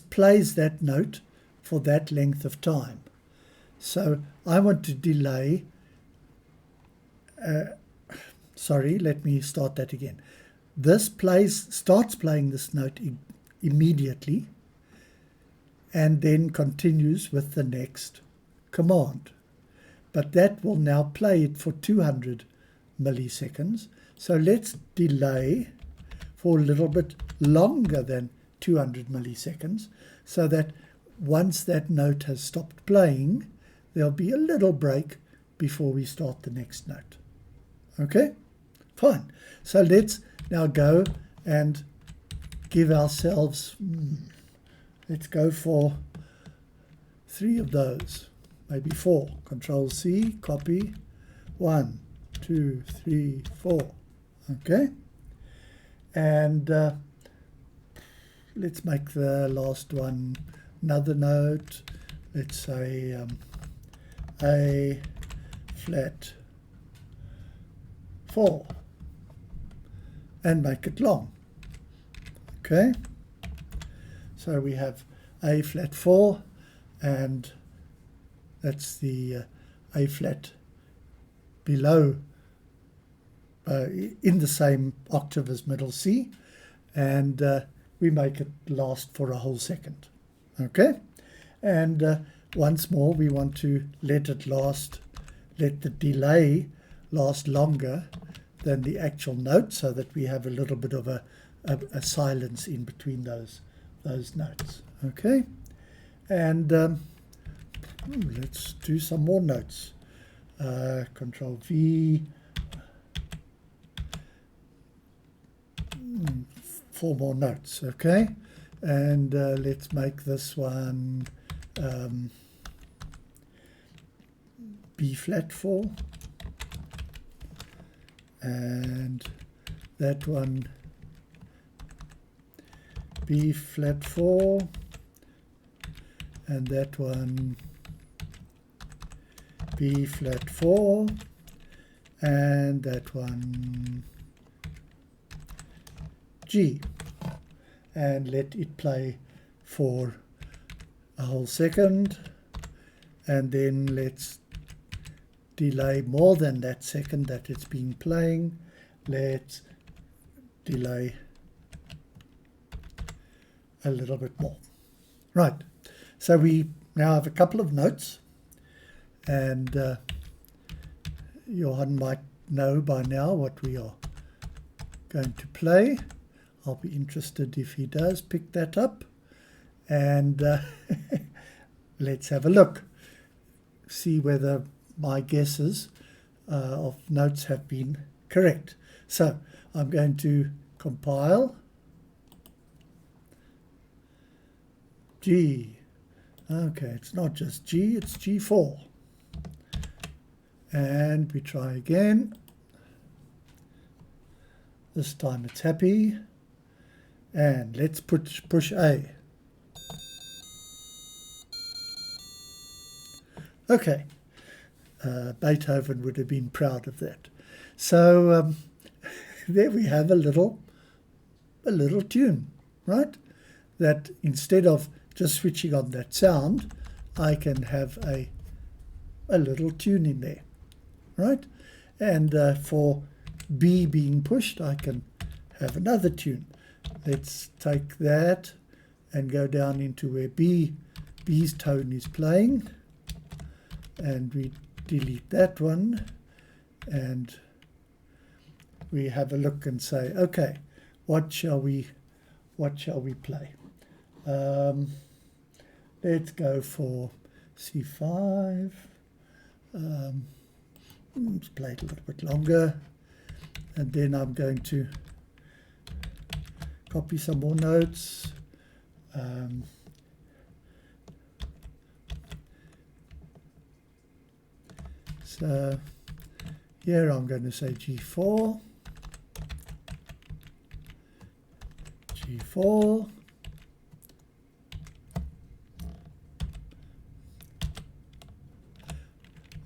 plays that note for that length of time. So I want to delay, sorry, let me start that again. This starts playing this note immediately and then continues with the next command. But that will now play it for 200 milliseconds. So let's delay for a little bit longer than 200 milliseconds, so that once that note has stopped playing, there'll be a little break before we start the next note. Okay, fine. So let's now go and give ourselves, let's go for 3 of those, maybe 4. Control C, copy, 1, 2, 3, 4. Okay, and let's make the last one another note. Let's say A flat 4 and make it long. Okay, so we have A flat 4, and that's the A flat below in the same octave as middle C, and we make it last for a whole second. Okay, and once more we want to let the delay last longer than the actual note, so that we have a little bit of a silence in between those notes. Okay, and let's do some more notes. Control V, 4 more notes. Okay, and let's make this one B flat 4, and that one B flat 4, and that one B flat 4, and that one G, and let it play for a whole second, and then let's delay more than that second that it's been playing. Let's delay a little bit more. Right, so we now have a couple of notes, and Johan might know by now what we are going to play. I'll be interested if he does pick that up, and let's have a look, see whether my guesses of notes have been correct. So I'm going to compile G, Okay, it's not just G, it's G4. And we try again. This time it's happy. And let's push A. Okay, Beethoven would have been proud of that. So there we have a little tune, right? That instead of just switching on that sound, I can have a little tune in there, right? And for B being pushed, I can have another tune. Let's take that and go down into where B's tone is playing, and we delete that one, and we have a look and say, okay, what shall we play? Let's go for C5. Let's play it a little bit longer, and then I'm going to copy some more notes. So here I'm going to say G4, G4,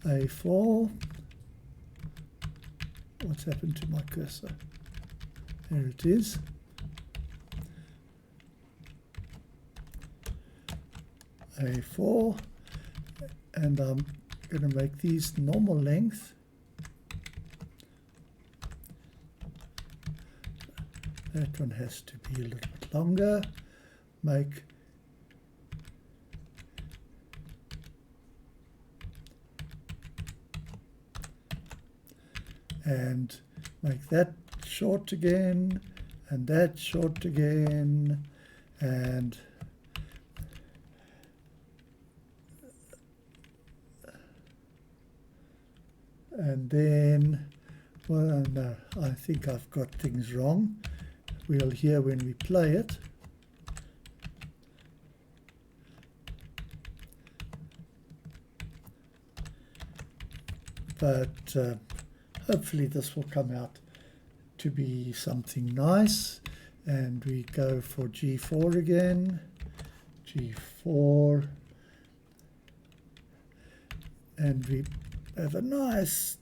A4. What's happened to my cursor? There it is. A4, and I'm going to make these normal length. That one has to be a little bit longer. Make and make that short again, and that short again, and then, well, no, I think I've got things wrong. We'll hear when we play it. But hopefully this will come out to be something nice. And we go for G4 again. G4. And we have a nice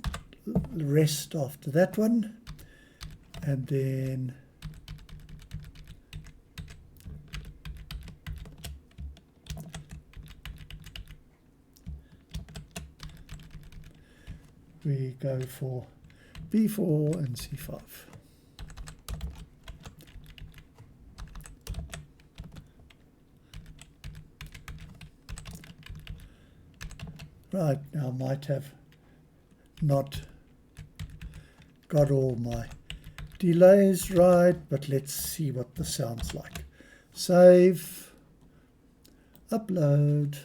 rest after that one. And then we go for B4 and C5. Right, now I might have not got all my delays right, but let's see what this sounds like. Save, upload,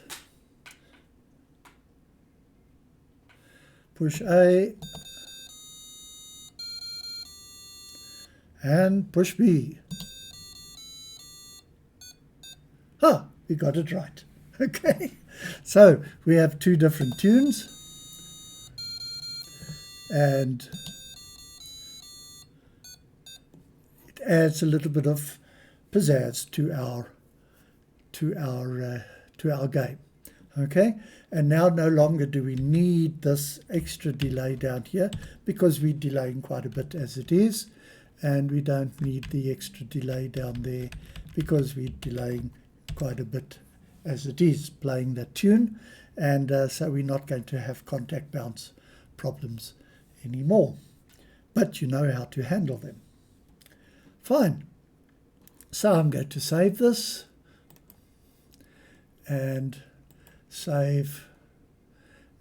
push A, and push B. Ah, we got it right. Okay, so we have two different tunes, and it adds a little bit of pizzazz to our game. Okay, and now no longer do we need this extra delay down here, because we're delaying quite a bit as it is, and we don't need the extra delay down there because we're delaying quite a bit as it is playing that tune, and so we're not going to have contact bounce problems anymore. But you know how to handle them. Fine. So I'm going to save this and save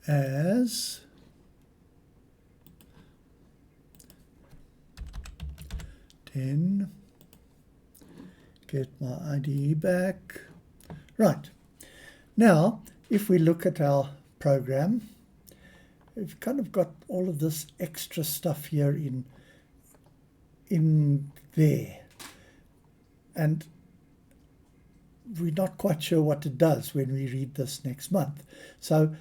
as .10. Get my IDE back. Right. Now, if we look at our program, we've kind of got all of this extra stuff here in there. And we're not quite sure what it does when we read this next month. So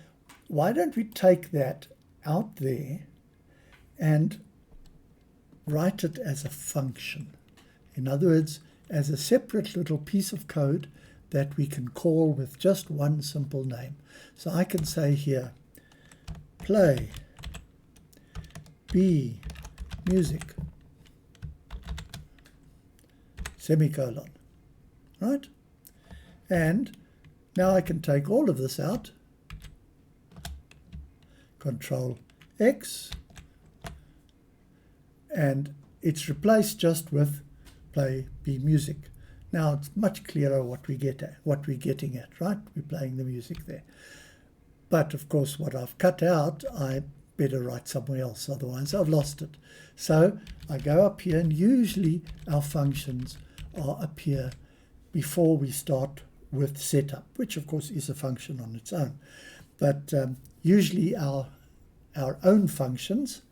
why don't we take that out there and write it as a function? In other words, as a separate little piece of code that we can call with just one simple name. So I can say here, play B music, semicolon, right? And now I can take all of this out, Control X, and it's replaced just with play B music. Now it's much clearer what we're getting at, right? We're playing the music there. But of course, what I've cut out, I better write somewhere else, otherwise I've lost it. So I go up here, and usually our functions are up here before we start with setup, which of course is a function on its own. But usually our own functions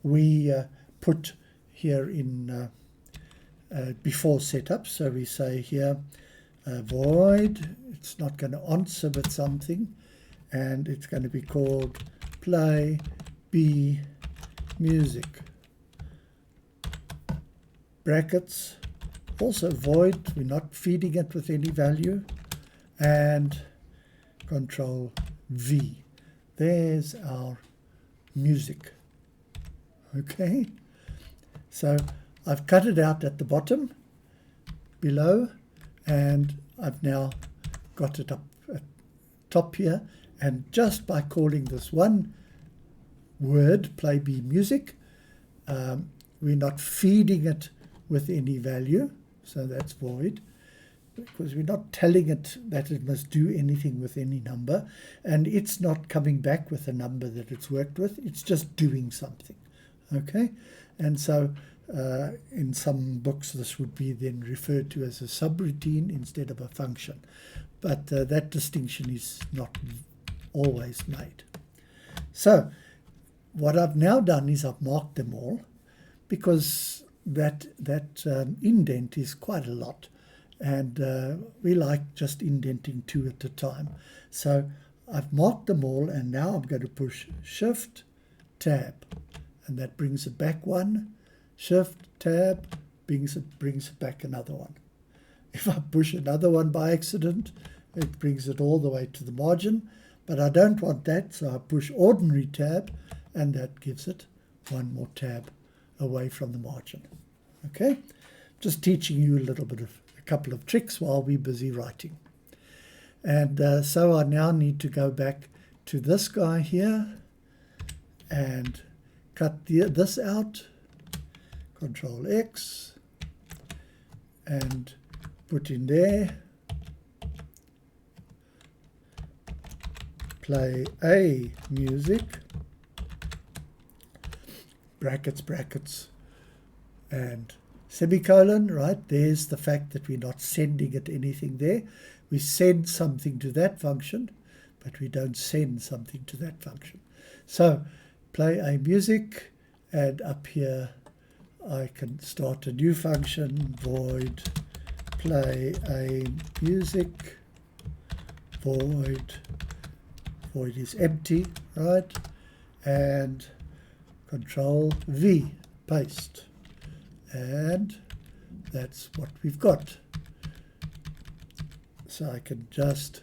we put here in before setup. So we say here void, it's not going to answer with something, and it's going to be called play B music, brackets, also void, we're not feeding it with any value, and Control V. There's our music. Okay, so I've cut it out at the bottom below, and I've now got it up at top here, and just by calling this one word, play B music, we're not feeding it with any value, so that's void, because we're not telling it that it must do anything with any number, and it's not coming back with a number that it's worked with, it's just doing something. Okay, and so in some books this would be then referred to as a subroutine instead of a function, but that distinction is not always made. So what I've now done is I've marked them all, because that indent is quite a lot, and we like just indenting 2 at a time. So I've marked them all, and now I'm going to push Shift Tab, and that brings it back 1. Shift Tab brings it back another 1. If I push another one by accident, it brings it all the way to the margin, but I don't want that, so I push Ordinary Tab, and that gives it 1 more tab away from the margin. Okay, just teaching you a couple of tricks while we're busy writing. And so I now need to go back to this guy here and cut this out, Control X, and put in there play A music, brackets, and semicolon, right? There's the fact that we're not sending it anything there. We send something to that function, but we don't send something to that function. So play A music, and up here I can start a new function, void play A music, void is empty, right? And Control V, paste, and that's what we've got. So I can just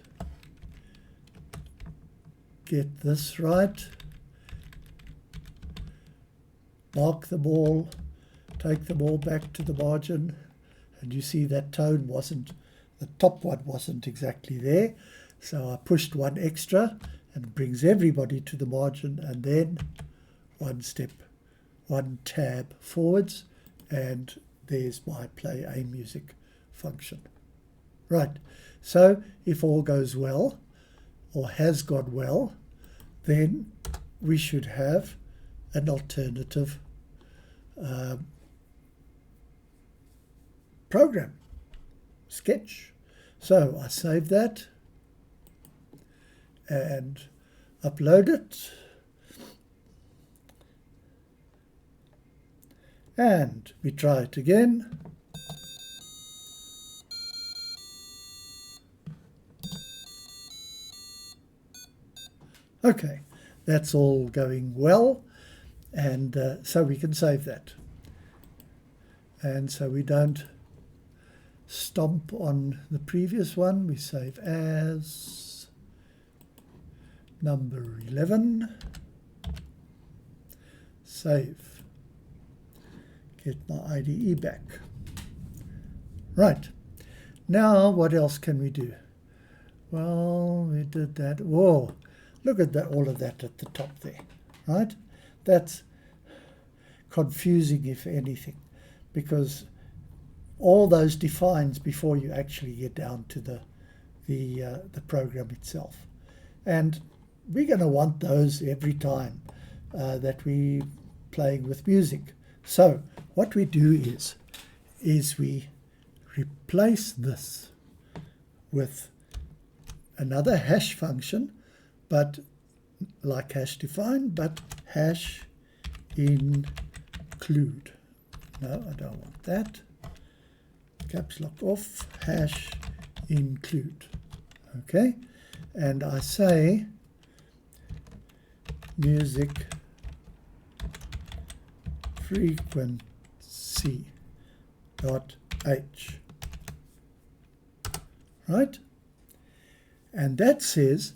get this right, mark them all, take them all back to the margin, and you see that tone wasn't, the top one wasn't exactly there, so I pushed 1 extra, and it brings everybody to the margin, and then 1 tab forwards, and there's my play A music function. Right, so if all goes well, or has gone well, then we should have an alternative program, sketch. So I save that and upload it, and we try it again. Okay, that's all going well, and so we can save that. And so we don't stomp on the previous one. We save as number 11. Save. Get my IDE back. Right. Now what else can we do? Well, we did that. Whoa, look at that, all of that at the top there, right? That's confusing, if anything, because all those defines before you actually get down to the program itself. And we're going to want those every time that we're playing with music. So what we do is we replace this with another hash function, but like hash define, but hash include. No, I don't want that. Caps lock off, hash include. Okay, and I say music frequency dot h, right? And that says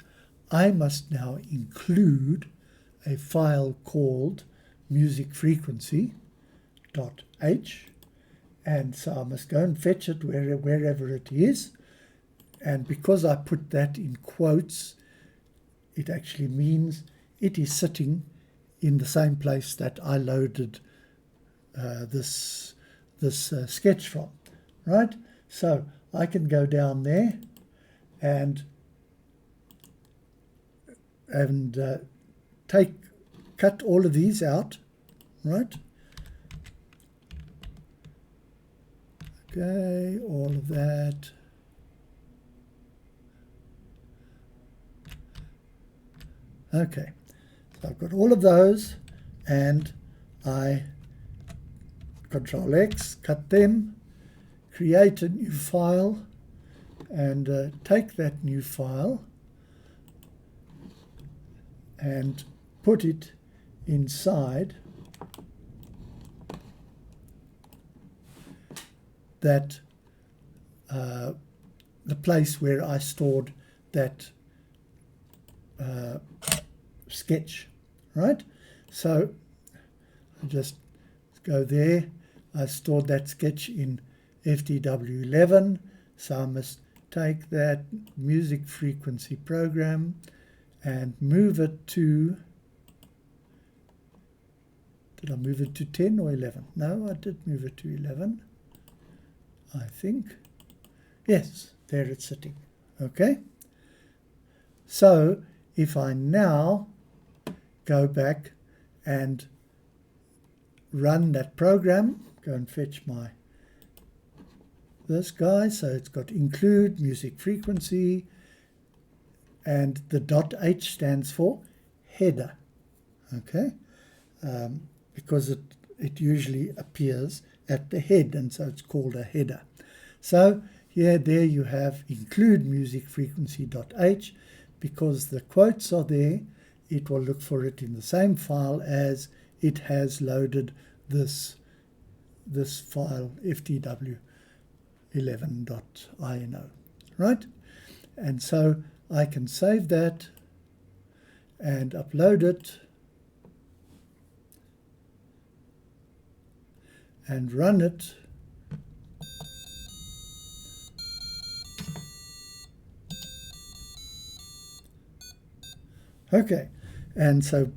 I must now include a file called music frequency dot h, and so I must go and fetch it wherever it is. And because I put that in quotes, it actually means it is sitting in the same place that I loaded this sketch from, right? So I can go down there and cut all of these out, right? Okay, all of that. Okay, so I've got all of those, and I Control X, cut them, create a new file, and take that new file and put it inside that the place where I stored that sketch, right? So I just go there. I stored that sketch in FTW11, so I must take that music frequency program and move it to, did I move it to 10 or 11? No, I did move it to 11, I think. Yes, there it's sitting. Okay. So if I now go back and run that program, go and fetch this guy, so it's got include music frequency, and the .h stands for header, okay, because it usually appears at the head, and so it's called a header. So there you have include music frequency.h. Because the quotes are there, it will look for it in the same file as it has loaded this file ftw11.ino, right? And so I can save that and upload it and run it. Okay, and so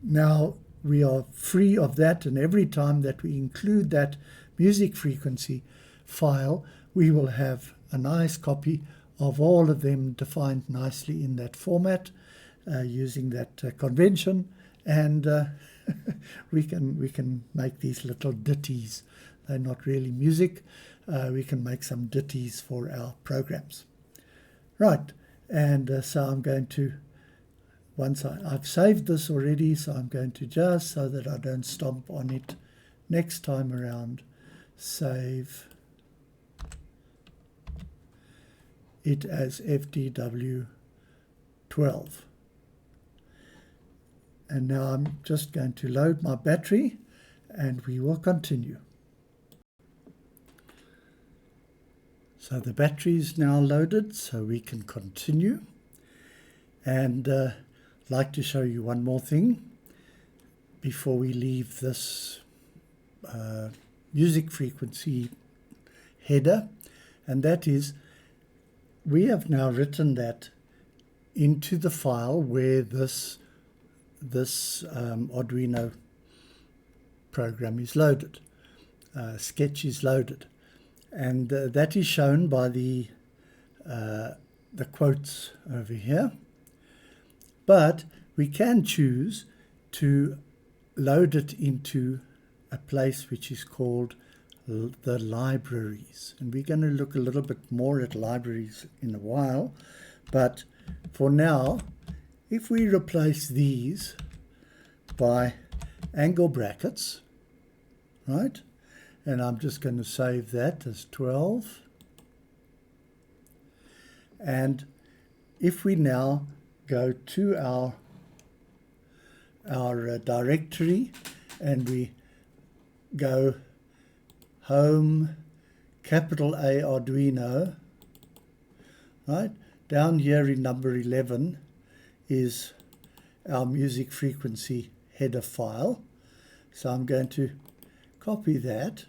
now we are free of that, and every time that we include that music frequency file, we will have a nice copy of all of them defined nicely in that format using that convention, and we can make these little ditties. They're not really music. We can make some ditties for our programs. Right, and so I'm going to, once I've saved this already, so I'm going to just, so that I don't stomp on it next time around, save it as FTW12. And now I'm just going to load my battery and we will continue. So the battery is now loaded, so we can continue. And I'd like to show you one more thing before we leave this music frequency header, and that is we have now written that into the file where this Arduino program is loaded, sketch is loaded, and that is shown by the quotes over here. But we can choose to load it into a place which is called the libraries, and we're going to look a little bit more at libraries in a while, but for now, if we replace these by angle brackets, right, and I'm just going to save that as 12, and if we now go to our directory and we go home, capital A Arduino, right, down here in number 11 is our music frequency header file. So I'm going to copy that,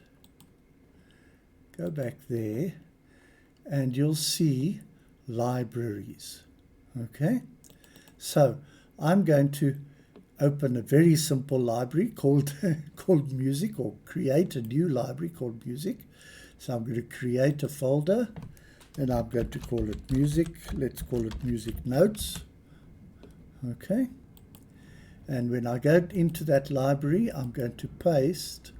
go back there, and you'll see libraries. Okay, so I'm going to open a very simple library called music, or create a new library called music. So I'm going to create a folder, and I'm going to call it music. Let's call it music notes. Okay, and when I go into that library, I'm going to paste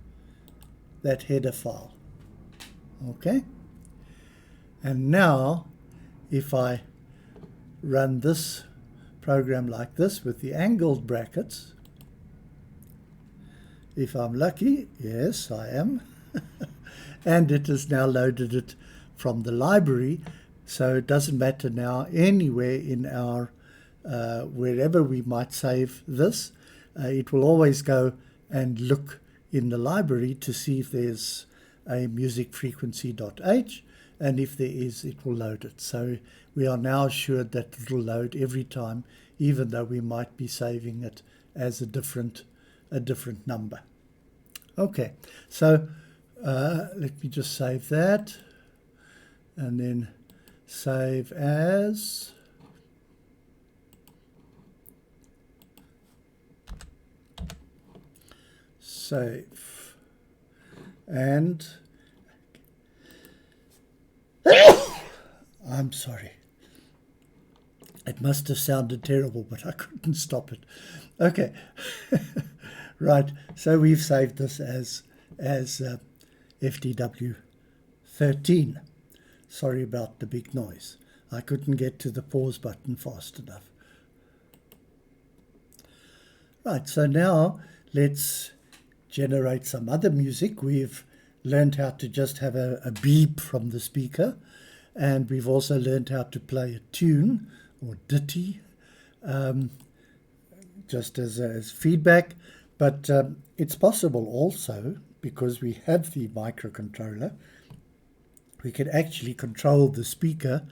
that header file. Okay, and now if I run this program like this with the angled brackets, if I'm lucky, yes I am, and it has now loaded it from the library, so it doesn't matter now anywhere in our wherever we might save this, it will always go and look in the library to see if there's a music frequency.h, and if there is, it will load it. So we are now assured that it will load every time, even though we might be saving it as a different number. Okay, so let me just save that, and then save as, save, and I'm sorry. It must have sounded terrible, but I couldn't stop it. Okay, right. So we've saved this as FDW13. Sorry about the big noise. I couldn't get to the pause button fast enough. Right. So now let's generate some other music. We've learned how to just have a beep from the speaker, and we've also learned how to play a tune or ditty just as feedback, but it's possible also, because we have the microcontroller, we can actually control the speaker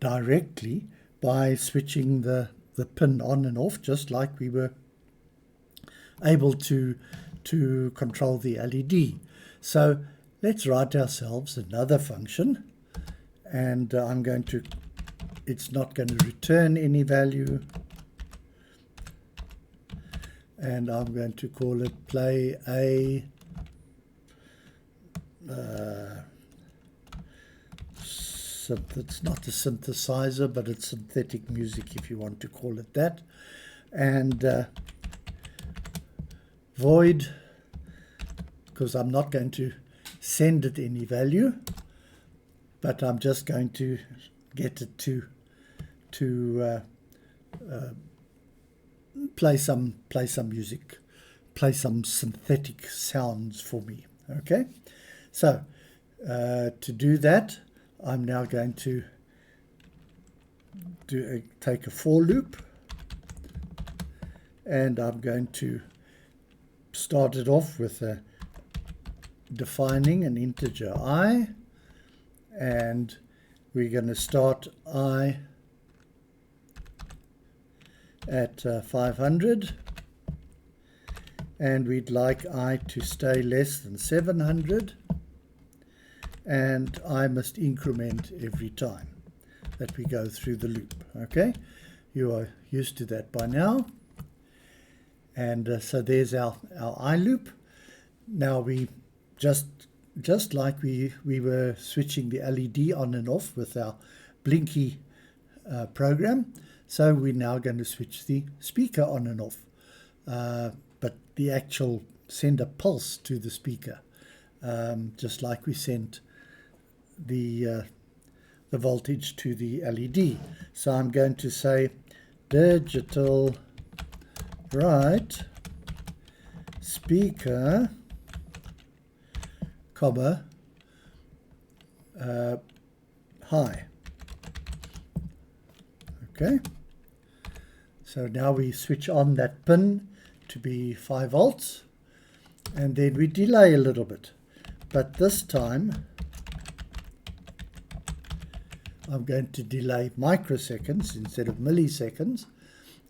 directly by switching the pin on and off, just like we were able to control the LED. So let's write ourselves another function, and it's not going to return any value, and I'm going to call it play a it's not a synthesizer, but it's synthetic music, if you want to call it that, and void, because I'm not going to send it any value, but I'm just going to get it to play some music, play some synthetic sounds for me. Okay, so to do that, I'm now going to take a for loop, and I'm going to start it off with defining an integer I, and we're going to start I at 500, and we'd like I to stay less than 700, and I must increment every time that we go through the loop. Okay, you are used to that by now. And so there's our I loop. Now we just like we were switching the LED on and off with our blinky program, so we're now going to switch the speaker on and off, but the actual send a pulse to the speaker, just like we sent the voltage to the LED. So I'm going to say digital right speaker, comma, high. Okay, so now we switch on that pin to be 5 volts, and then we delay a little bit, but this time I'm going to delay microseconds instead of milliseconds,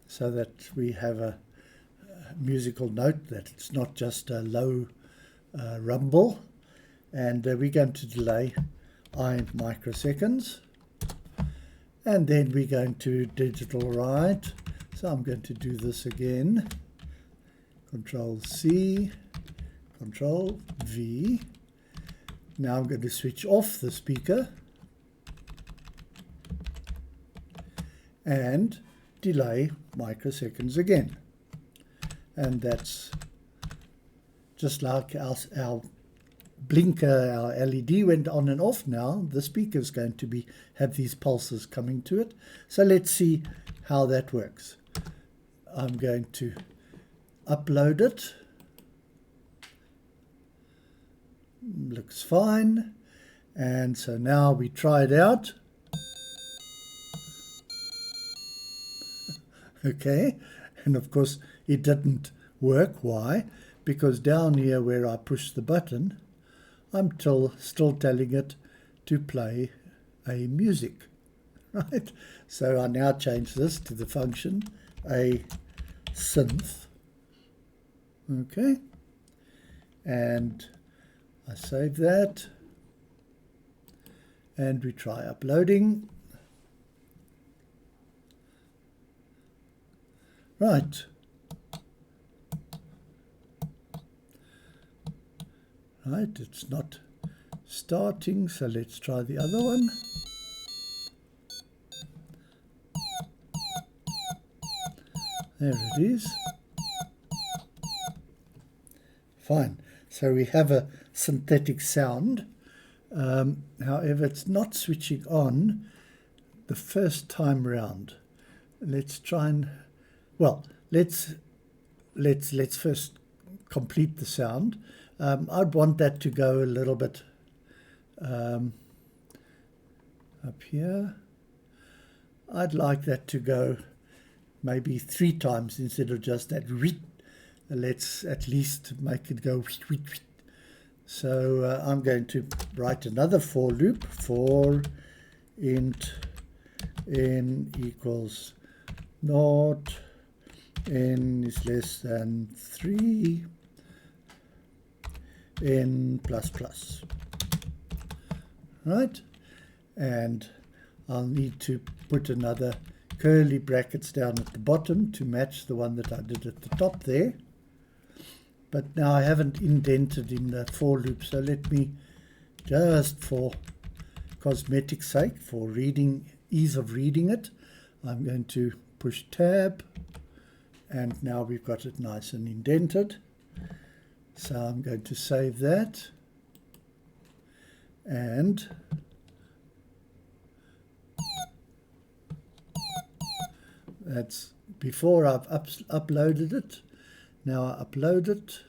so that we have a musical note, that it's not just a low rumble. And we're going to delay I microseconds, and then we're going to digital right. So I'm going to do this again, Control C, Control V. Now I'm going to switch off the speaker and delay microseconds again, and that's just like our blinker, our LED went on and off. Now the speaker is going to have these pulses coming to it. So let's see how that works. I'm going to upload it. Looks fine. And so now we try it out. Okay, and of course it didn't work. Why? Because down here where I push the button, I'm still telling it to play a music, right? So I now change this to the function a synth. Okay, and I save that, and we try uploading. Right. Right, it's not starting, so let's try the other one. There it is. Fine. So we have a synthetic sound. However, it's not switching on the first time round. Let's try and, well, let's first complete the sound. I'd want that to go a little bit up here. I'd like that to go maybe 3 times instead of just that. Let's at least make it go. So I'm going to write another for loop. For int n equals 0, n is less than 3, n plus plus. Right, and I'll need to put another curly brackets down at the bottom to match the one that I did at the top there. But now I haven't indented in the for loop, so let me, just for cosmetic sake, for reading, ease of reading it, I'm going to push tab, and now we've got it nice and indented. So I'm going to save that, and that's before I've uploaded it. Now I upload it.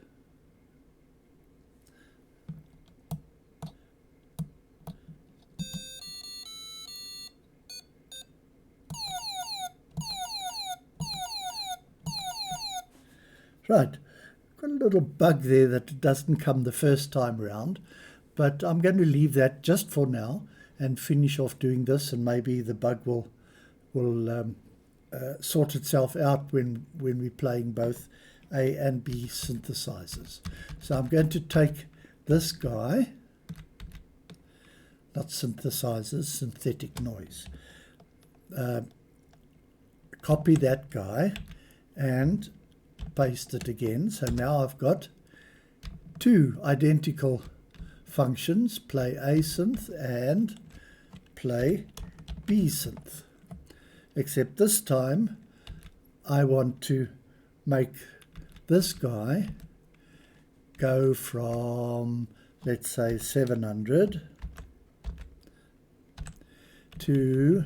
Right, got a little bug there that doesn't come the first time around, but I'm going to leave that just for now and finish off doing this, and maybe the bug will sort itself out when we're playing both A and B synthesizers. So I'm going to take this guy, not synthesizers, synthetic noise, copy that guy and paste it again. So now I've got two identical functions, play A synth and play B synth, except this time I want to make this guy go from, let's say, 700 to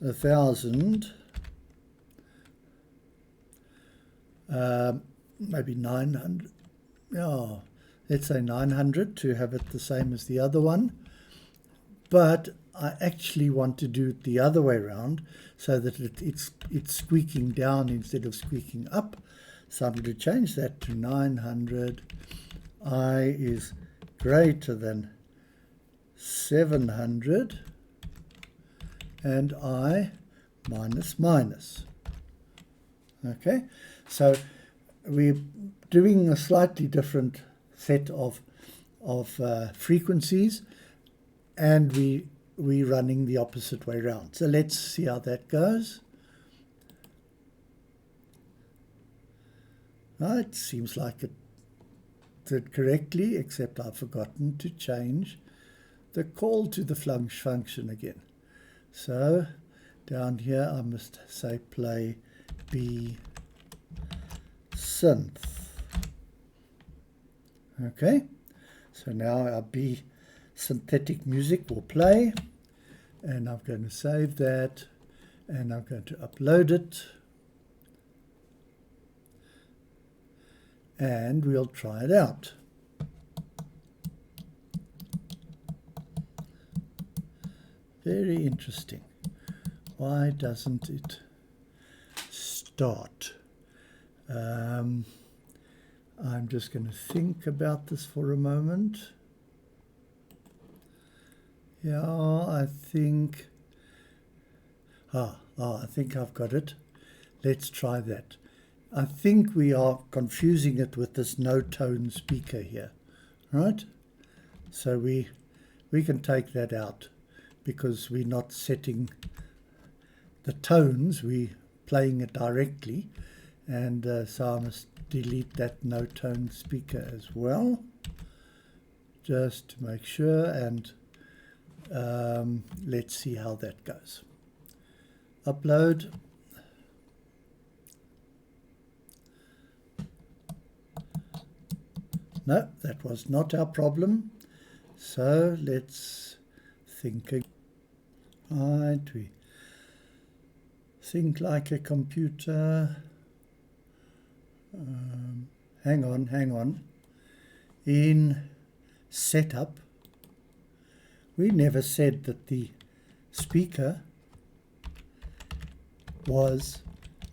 1000, maybe 900. Oh, let's say 900 to have it the same as the other one. But I actually want to do it the other way around so that it's squeaking down instead of squeaking up. So I'm going to change that to 900. I is greater than 700 and I minus minus. Okay, so we're doing a slightly different set of frequencies, and we're running the opposite way around. So let's see how that goes. It seems like it did correctly, except I've forgotten to change the call to the function again. So down here I must say play B synth. Okay, so now our B synthetic music will play, and I'm going to save that, and I'm going to upload it, and we'll try it out. Very interesting. Why doesn't it start? I'm just going to think about this for a moment. Yeah, I think... I think I've got it. Let's try that. I think we are confusing it with this no-tone speaker here, right? So we can take that out because we're not setting the tones, we're playing it directly. And so I must delete that no-tone speaker as well, just to make sure, and let's see how that goes. Upload. No, that was not our problem. So let's think again. Right, we think like a computer. Hang on. In setup, we never said that the speaker was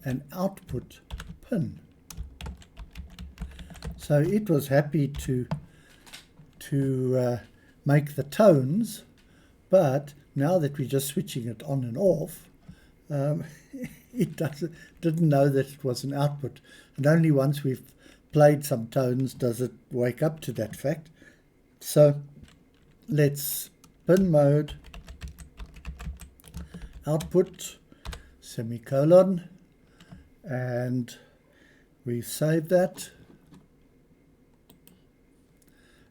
an output pin. So it was happy to make the tones, but now that we're just switching it on and off, it didn't know that it was an output. And only once we've played some tones does it wake up to that fact. So let's pin mode, output, semicolon, and we save that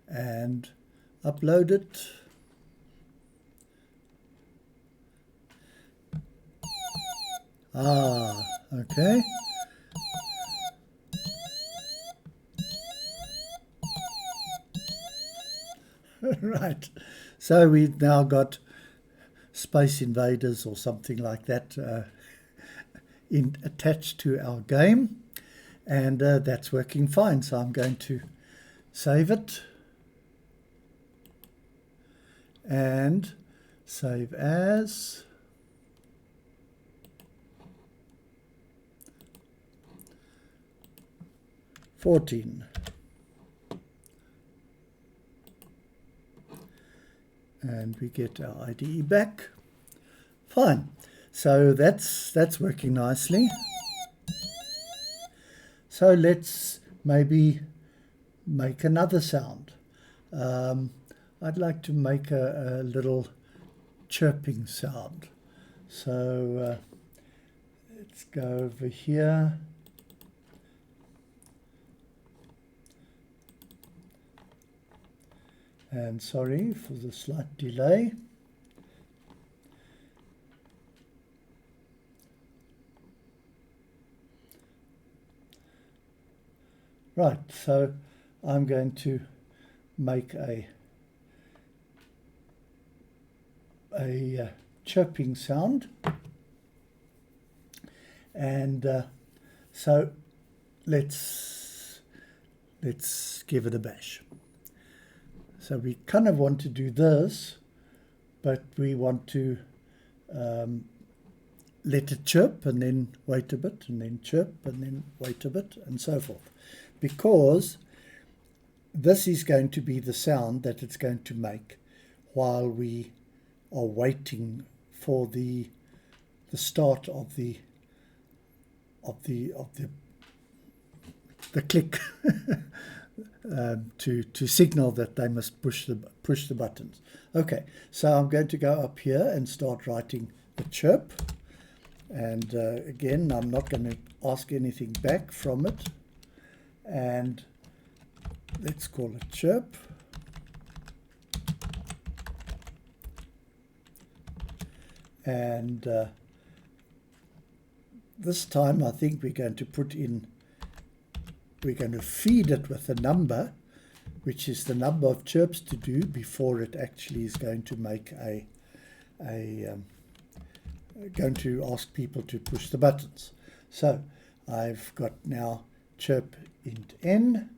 and upload it. Okay. Right, so we've now got Space Invaders or something like that attached to our game, and that's working fine. So I'm going to save it and save as. 14. And we get our IDE back. Fine. So that's working nicely. So let's maybe make another sound. I'd like to make a little chirping sound. So let's go over here. And sorry for the slight delay. Right, so I'm going to make a chirping sound, and so let's give it a bash. So we kind of want to do this, but we want to let it chirp and then wait a bit, and then chirp and then wait a bit, and so forth, because this is going to be the sound that it's going to make while we are waiting for the start of the click to signal that they must push the buttons. Okay, so I'm going to go up here and start writing the chirp, and again, I'm not going to ask anything back from it, and let's call it chirp. And this time I think we're going to feed it with a number, which is the number of chirps to do before it actually is going to make going to ask people to push the buttons. So I've got now chirp int n,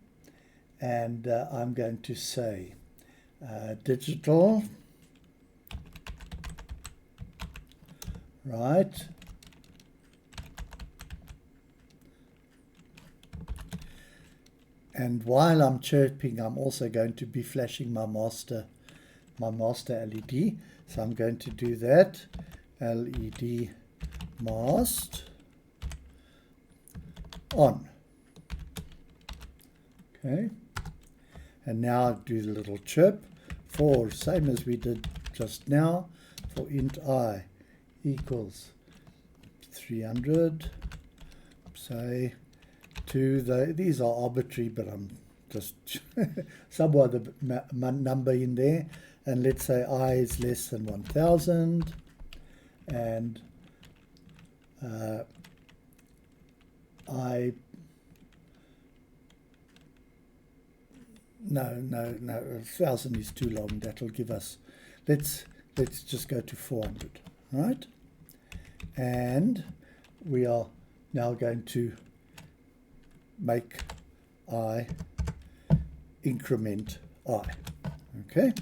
and I'm going to say digital, right, and while I'm chirping, I'm also going to be flashing my master LED. So I'm going to do that, LED mast on. Okay, and now I'll do the little chirp for, same as we did just now, for int I equals 300, say, to these are arbitrary, but I'm just some other number in there, and let's say I is less than 1000, and no, 1000 is too long. That'll give us, let's just go to 400, right? And we are now going to make I increment I, okay?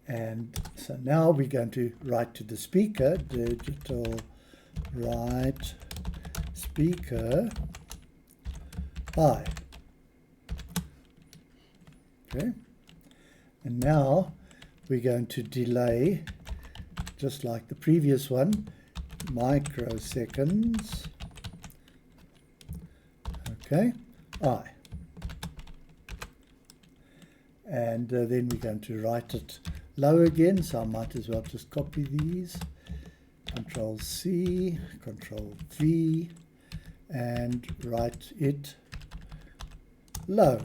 And so now we're going to write to the speaker, digital write speaker I. Okay, and now we're going to delay, just like the previous one, microseconds, okay, I. And then we're going to write it low again, so I might as well just copy these, Control C, Control V, and write it low,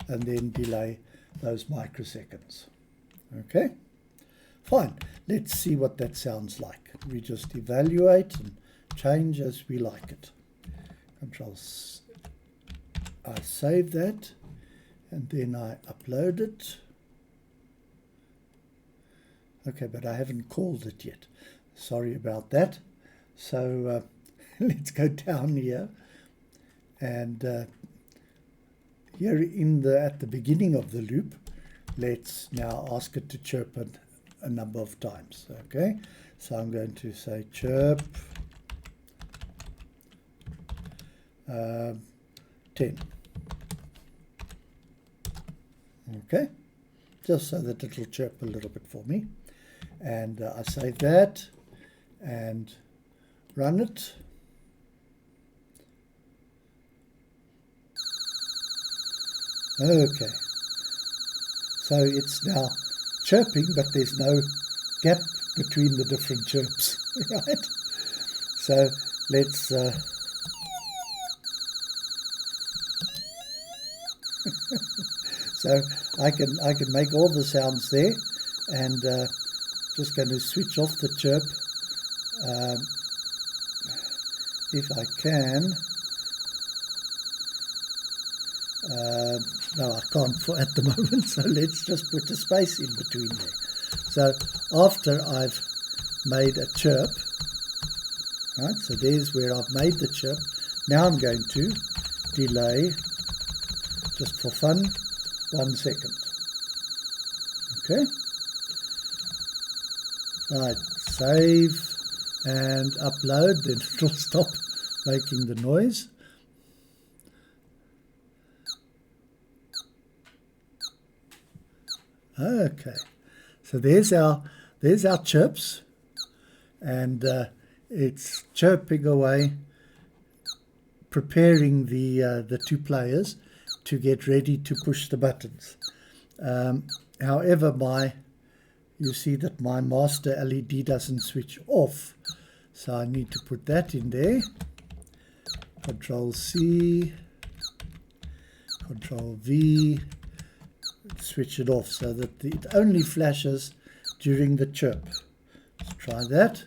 and then delay those microseconds. Okay, fine. Let's see what that sounds like. We just evaluate and change as we like it. Control C, I save that, and then I upload it. Okay, but I haven't called it yet. Sorry about that. So let's go down here, and here at the beginning of the loop, let's now ask it to chirp a number of times. Okay, so I'm going to say chirp 10. Okay, just so that it'll chirp a little bit for me. And I save that and run it. Okay, so it's now chirping, but there's no gap between the different chirps, right? So let's so I can make all the sounds there, and just going to switch off the chirp if I can. No, I can't at the moment, so let's just put a space in between there. So after I've made a chirp, right, so there's where I've made the chirp. Now I'm going to delay, just for fun, 1 second. Okay. Right, save and upload, then it'll stop making the noise. Okay, so there's our chirps, and it's chirping away, preparing the two players to get ready to push the buttons. However, you see that my master LED doesn't switch off, so I need to put that in there. Control C, Control V. Switch it off so that it only flashes during the chirp. Let's try that.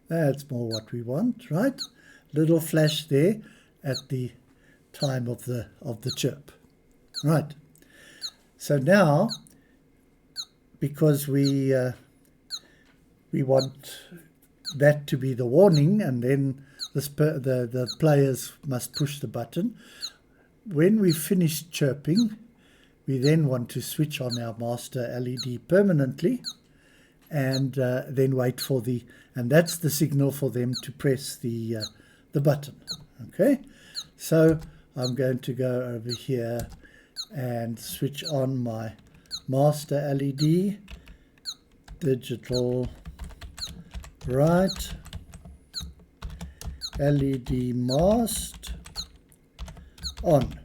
That's more what we want, right? Little flash there at the time of the chirp. Right. So now, because we want that to be the warning, and then the players must push the button. When we finish chirping, we then want to switch on our master LED permanently, and then wait for and that's the signal for them to press the button. Okay, so I'm going to go over here and switch on my master LED, digital right, LED mast on.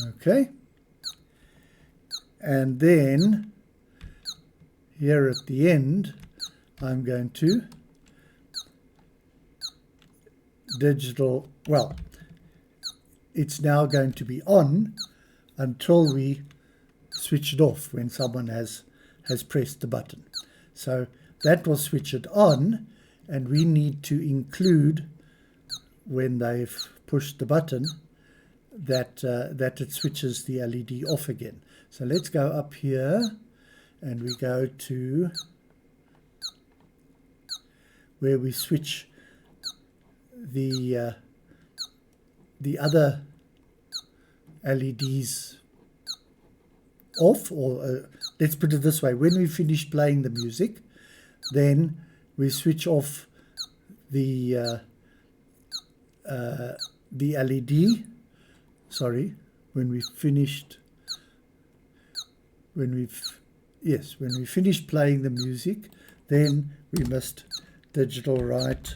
Okay, and then here at the end I'm going to digital, well, it's now going to be on until we switch it off when someone has pressed the button. So that will switch it on, and we need to include, when they've pushed the button, that it switches the LED off again. So let's go up here and we go to where we switch the other LEDs off, or let's put it this way: when we finish playing the music, then we switch off the LED. Sorry, when we finished playing the music, then we must digital right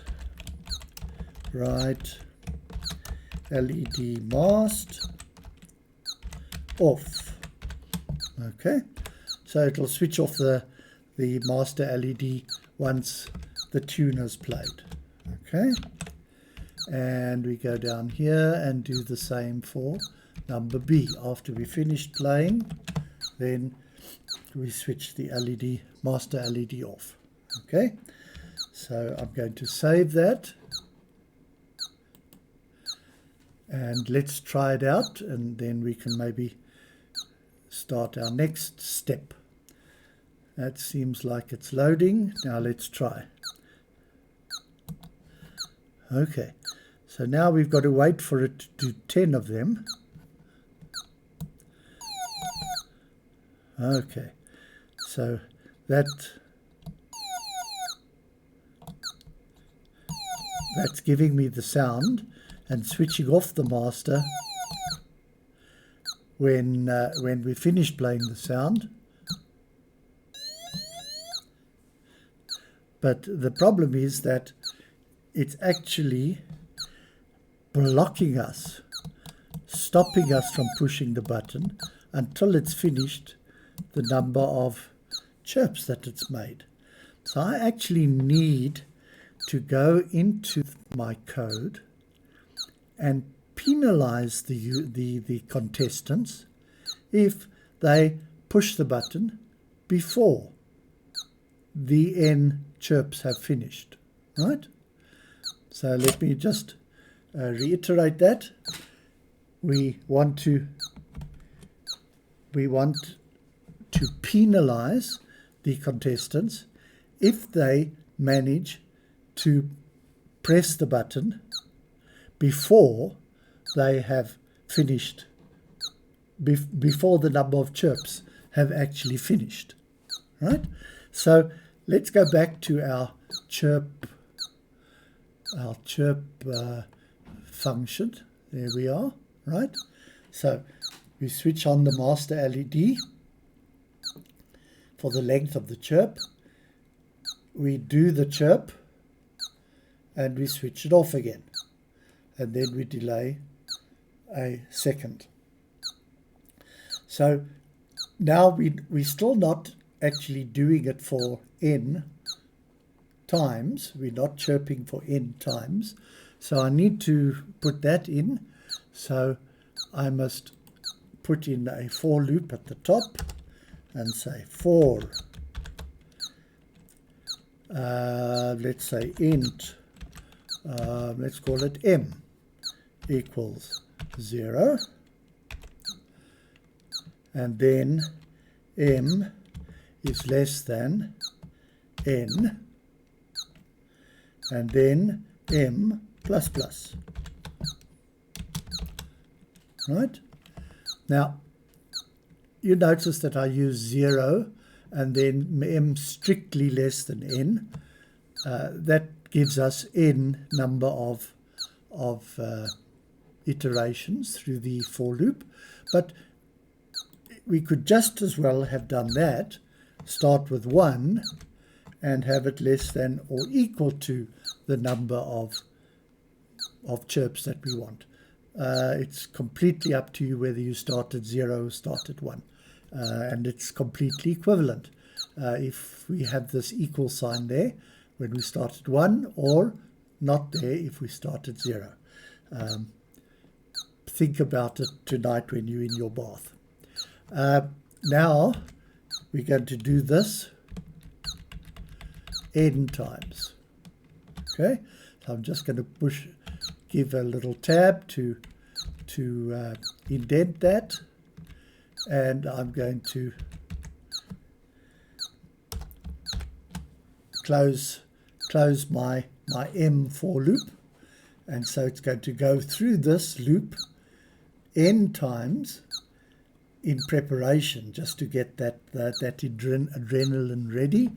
LED mast off. Okay, so it'll switch off the master LED once the tune is played. Okay, and we go down here and do the same for number B. After we finished playing, then we switch the master LED off. Okay, so I'm going to save that, and let's try it out, and then we can maybe start our next step. That seems like it's loading. Now let's try. Okay, so now we've got to wait for it to do 10 of them. Okay, so that that's giving me the sound and switching off the master when we finish playing the sound. But the problem is that it's actually blocking us, stopping us from pushing the button until it's finished the number of chirps that it's made. So I actually need to go into my code and penalize the contestants if they push the button before the N chirps have finished, right? So let me just reiterate that. We want to penalize the contestants if they manage to press the button before they have finished, before the number of chirps have actually finished, right? So let's go back to our chirp function. There we are, right? So we switch on the master LED for the length of the chirp. We do the chirp and we switch it off again, and then we delay a second. So now we're still not actually doing it for N times. We're not chirping for N times. So I need to put that in. So I must put in a for loop at the top and say for, let's say int, let's call it M equals 0. And then M is less than N, and then M plus plus. Right? Now, you notice that I use 0 and then M strictly less than N. That gives us N number of iterations through the for loop. But we could just as well have done that, start with 1 and have it less than or equal to the number of chirps that we want. It's completely up to you whether you start at 0 or start at 1. And it's completely equivalent if we have this equal sign there when we start at 1, or not there if we start at 0. Think about it tonight when you're in your bath. Now we're going to do this N times. Okay, so I'm just going to give a little tab to indent that, and I'm going to close my M for loop, and so it's going to go through this loop N times in preparation, just to get that adrenaline ready.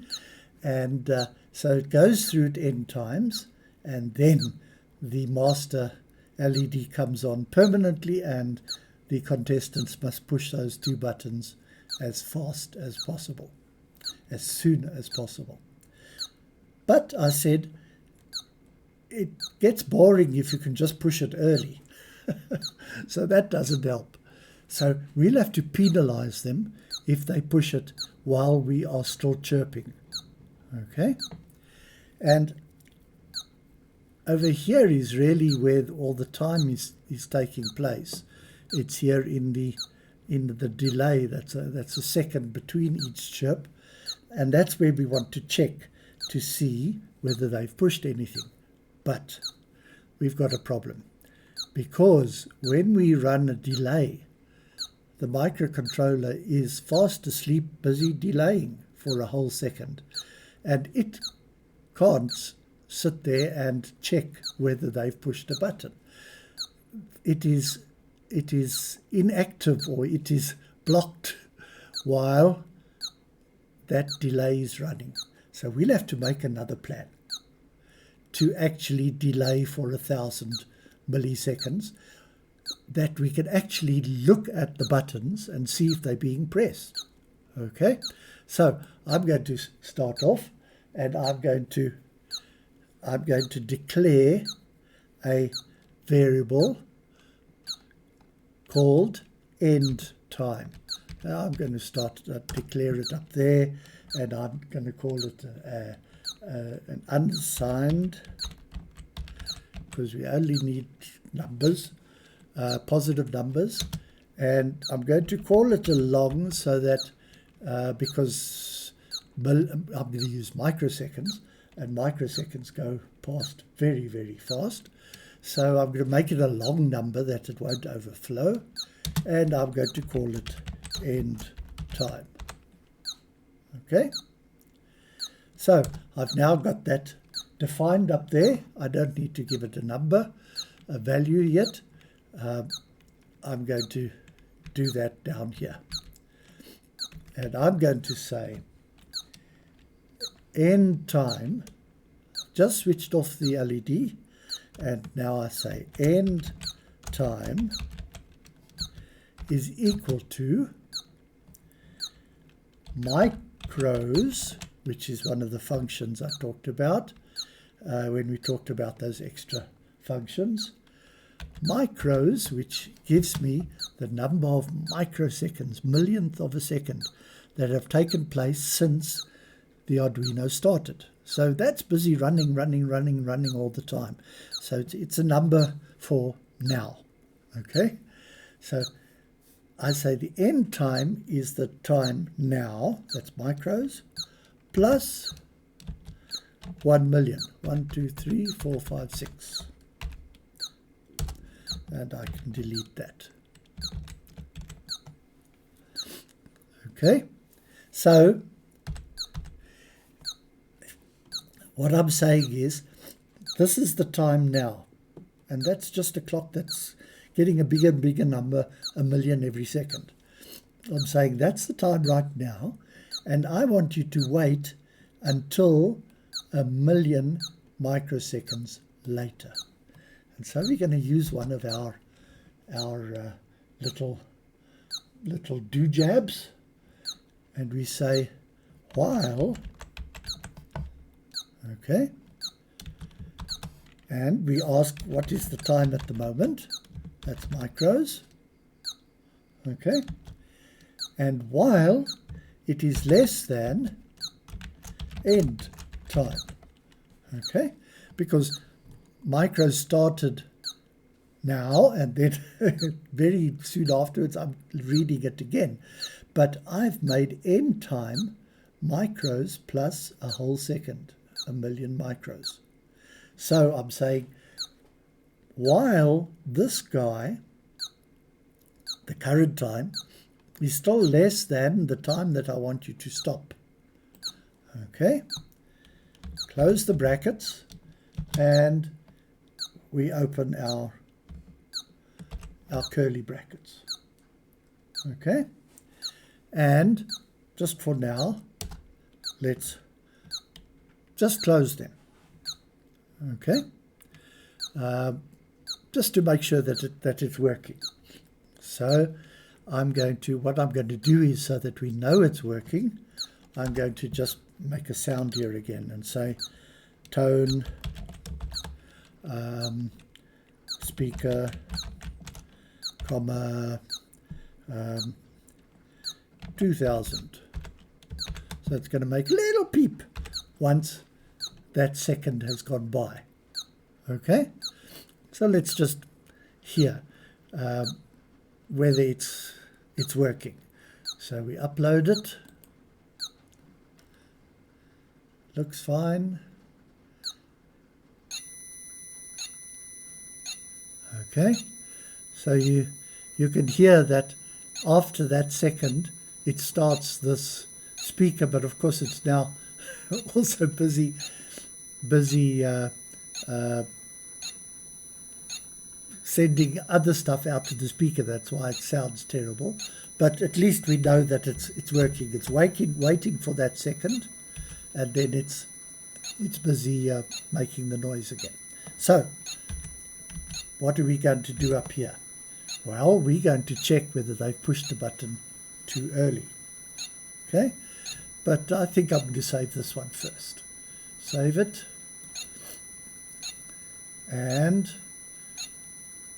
And so it goes through it N times, and then the master LED comes on permanently, and the contestants must push those two buttons as fast as possible, as soon as possible. But I said it gets boring if you can just push it early. So that doesn't help. So we'll have to penalize them if they push it while we are still chirping. Okay? And over here is really where all the time is taking place. It's here in the delay. That's a second between each chirp, and that's where we want to check to see whether they've pushed anything. But we've got a problem, because when we run a delay, the microcontroller is fast asleep, busy delaying for a whole second, and it can't sit there and check whether they've pushed a button. It is inactive, or it is blocked while that delay is running. So we'll have to make another plan to actually delay for 1,000 milliseconds, that we can actually look at the buttons and see if they're being pressed. Okay, so I'm going to start off, and I'm going to declare a variable called end time. Now I'm going to declare it up there, and I'm going to call it an unsigned, because we only need numbers, positive numbers, and I'm going to call it a long, so that because I'm going to use microseconds, and microseconds go past very, very fast. So I'm going to make it a long number that it won't overflow, and I'm going to call it end time. Okay, so I've now got that defined up there. I don't need to give it a number, a value yet. I'm going to do that down here, and I'm going to say end time. Just switched off the LED, and now I say end time is equal to micros, which is one of the functions I talked about when we talked about those extra functions. Micros, which gives me the number of microseconds, millionth of a second, that have taken place since the Arduino started. So that's busy running all the time. So it's a number for now. Okay, so I say the end time is the time now, that's micros, plus 1 million. 1, 2, 3, 4, 5, 6. And I can delete that. Okay, so what I'm saying is, this is the time now, and that's just a clock that's getting a bigger and bigger number, a million every second. I'm saying that's the time right now, and I want you to wait until 1 million microseconds later. And so we're going to use one of our little doojabs, and we say while. Okay, and we ask what is the time at the moment. That's micros. Okay, and while it is less than end time. Okay, because micros started now, and then very soon afterwards I'm reading it again, but I've made end time micros plus a whole second, 1 million micros. So I'm saying while this guy, the current time, is still less than the time that I want you to stop. Okay, close the brackets, and we open our curly brackets. Okay, and just for now, let's just close them. Okay, just to make sure that it's working. So what I'm going to do is, so that we know it's working, I'm going to just make a sound here again and say tone, speaker, comma, 2000. So it's going to make a little peep once that second has gone by. Okay, so let's just hear whether it's working. So we upload it. Looks fine. Okay, so you can hear that after that second it starts this speaker, but of course it's now also busy sending other stuff out to the speaker. That's why it sounds terrible, but at least we know that it's working. It's waiting for that second, and then it's it's busy making the noise again. So what are we going to do up here? Well, we're going to check whether they've pushed the button too early. Okay, but I think I'm going to save this one first. Save it. And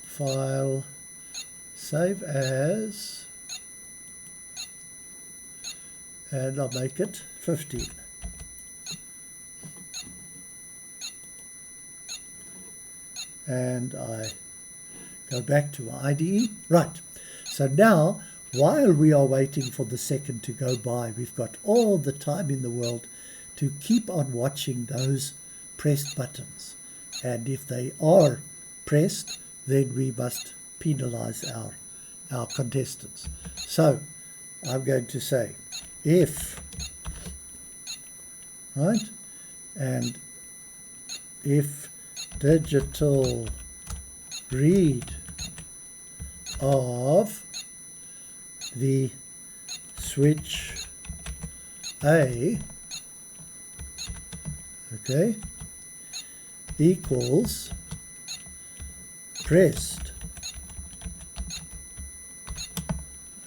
file, save as, and I'll make it 15. And I go back to my IDE. Right, so now while we are waiting for the second to go by, we've got all the time in the world to keep on watching those pressed buttons. And if they are pressed, then we must penalize our contestants. So I'm going to say if, right, and if digital read of the switch A, okay, equals pressed.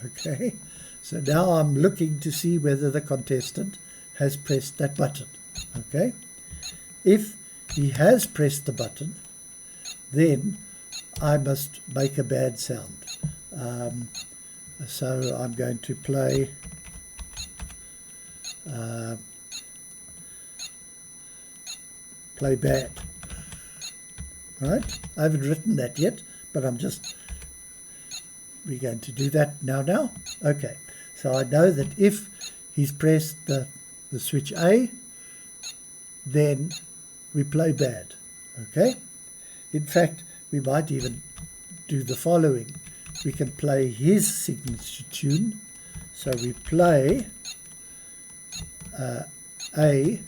Okay, so now I'm looking to see whether the contestant has pressed that button. Okay, if he has pressed the button, then I must make a bad sound. So I'm going to play play bad. Right? I haven't written that yet, but we're going to do that now. Okay, so I know that if he's pressed the switch A, then we play bad. Okay? In fact, we might even do the following. We can play his signature tune. So we play A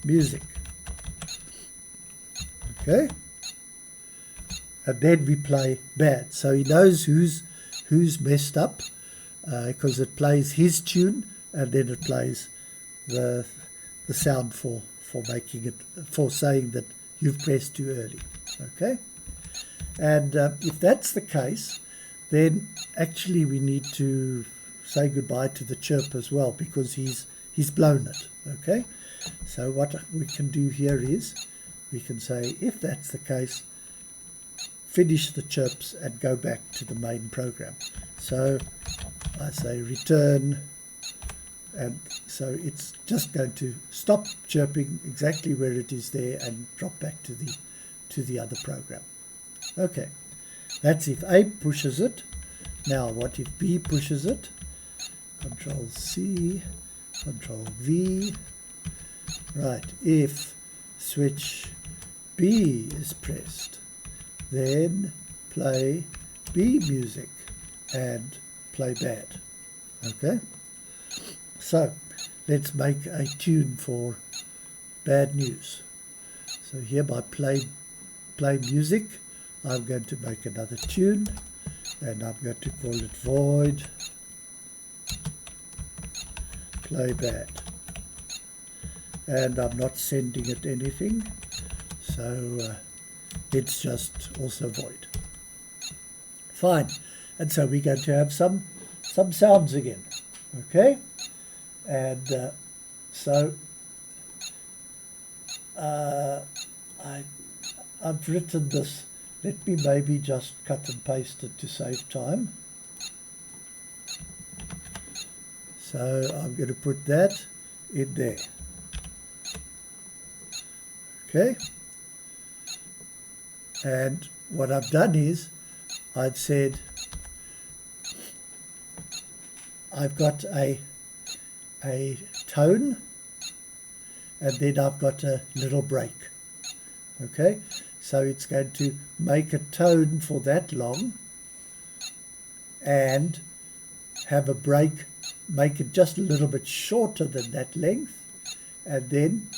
music. Okay? And then we play bad. So he knows who's messed up because it plays his tune and then it plays the sound for making it, for saying that you've pressed too early. Okay? And if that's the case, then actually we need to say goodbye to the chirp as well, because he's blown it. Okay? So what we can do here is we can say, if that's the case, finish the chirps and go back to the main program. So I say return, and so it's just going to stop chirping exactly where it is there and drop back to the other program. Okay, that's if A pushes it. Now what if B pushes it? Control C, Control V. Right, if switch B is pressed, then play B music and play bad. Okay, so let's make a tune for bad news. So here by play music, I'm going to make another tune, and I'm going to call it void play bad, and I'm not sending it anything, so it's just also void. Fine, and so we're going to have some sounds again. Okay, and so I've written this. Let me maybe just cut and paste it to save time. So I'm going to put that in there. Okay. And what I've done is I've said I've got a tone, and then I've got a little break. Okay, so it's going to make a tone for that long and have a break, make it just a little bit shorter than that length, and then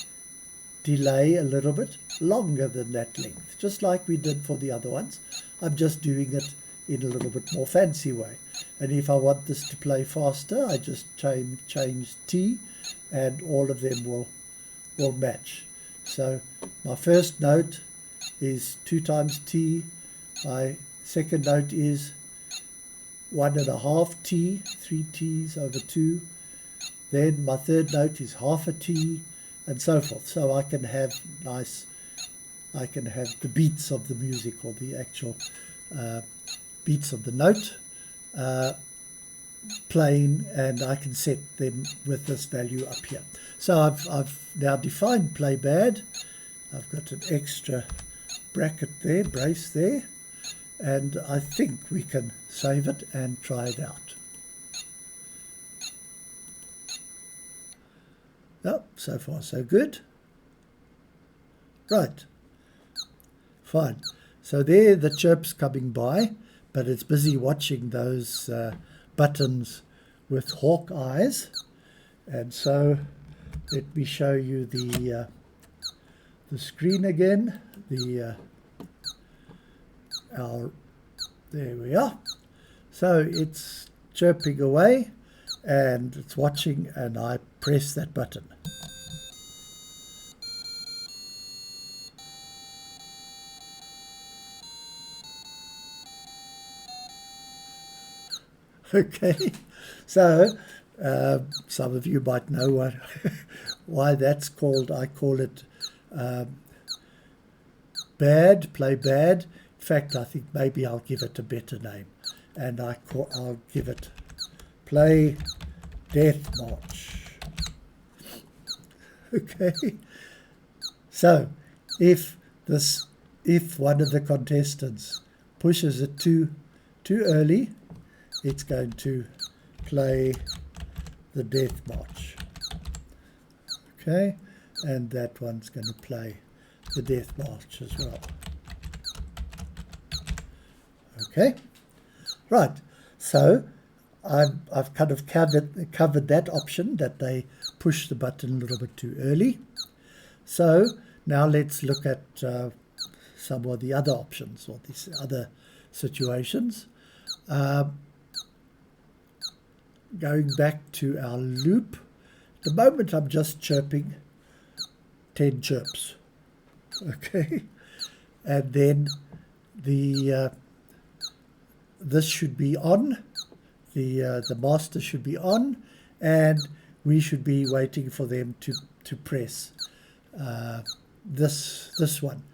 delay a little bit longer than that length, just like we did for the other ones. I'm just doing it in a little bit more fancy way. And if I want this to play faster, I just change T, and all of them will will match. So my first note is 2 times T, my second note is 1.5 T, 3 T's over 2, then my third note is half a T, and so forth. So I can have the beats of the music, or the actual beats of the note playing, and I can set them with this value up here. So I've now defined play bad. I've got an extra bracket there, brace there, and I think we can save it and try it out. Oh, so far so good. Right, fine. So there the chirp's coming by, but it's busy watching those buttons with hawk eyes. And so let me show you the screen again. There we are. So it's chirping away and it's watching, and I press that button. Okay, so some of you might know why that's called. I call it bad, play bad. In fact, I think maybe I'll give it a better name, and I'll give it play death march. Okay, so if one of the contestants pushes it too early, it's going to play the death march. Okay, and that one's going to play the death march as well. Okay, right, so I've kind of covered that option, that they push the button a little bit too early. So now let's look at some of the other options, or these other situations. Going back to our loop, at the moment I'm just chirping 10 chirps. Okay, and then this should be on, the master should be on, and we should be waiting for them to press this one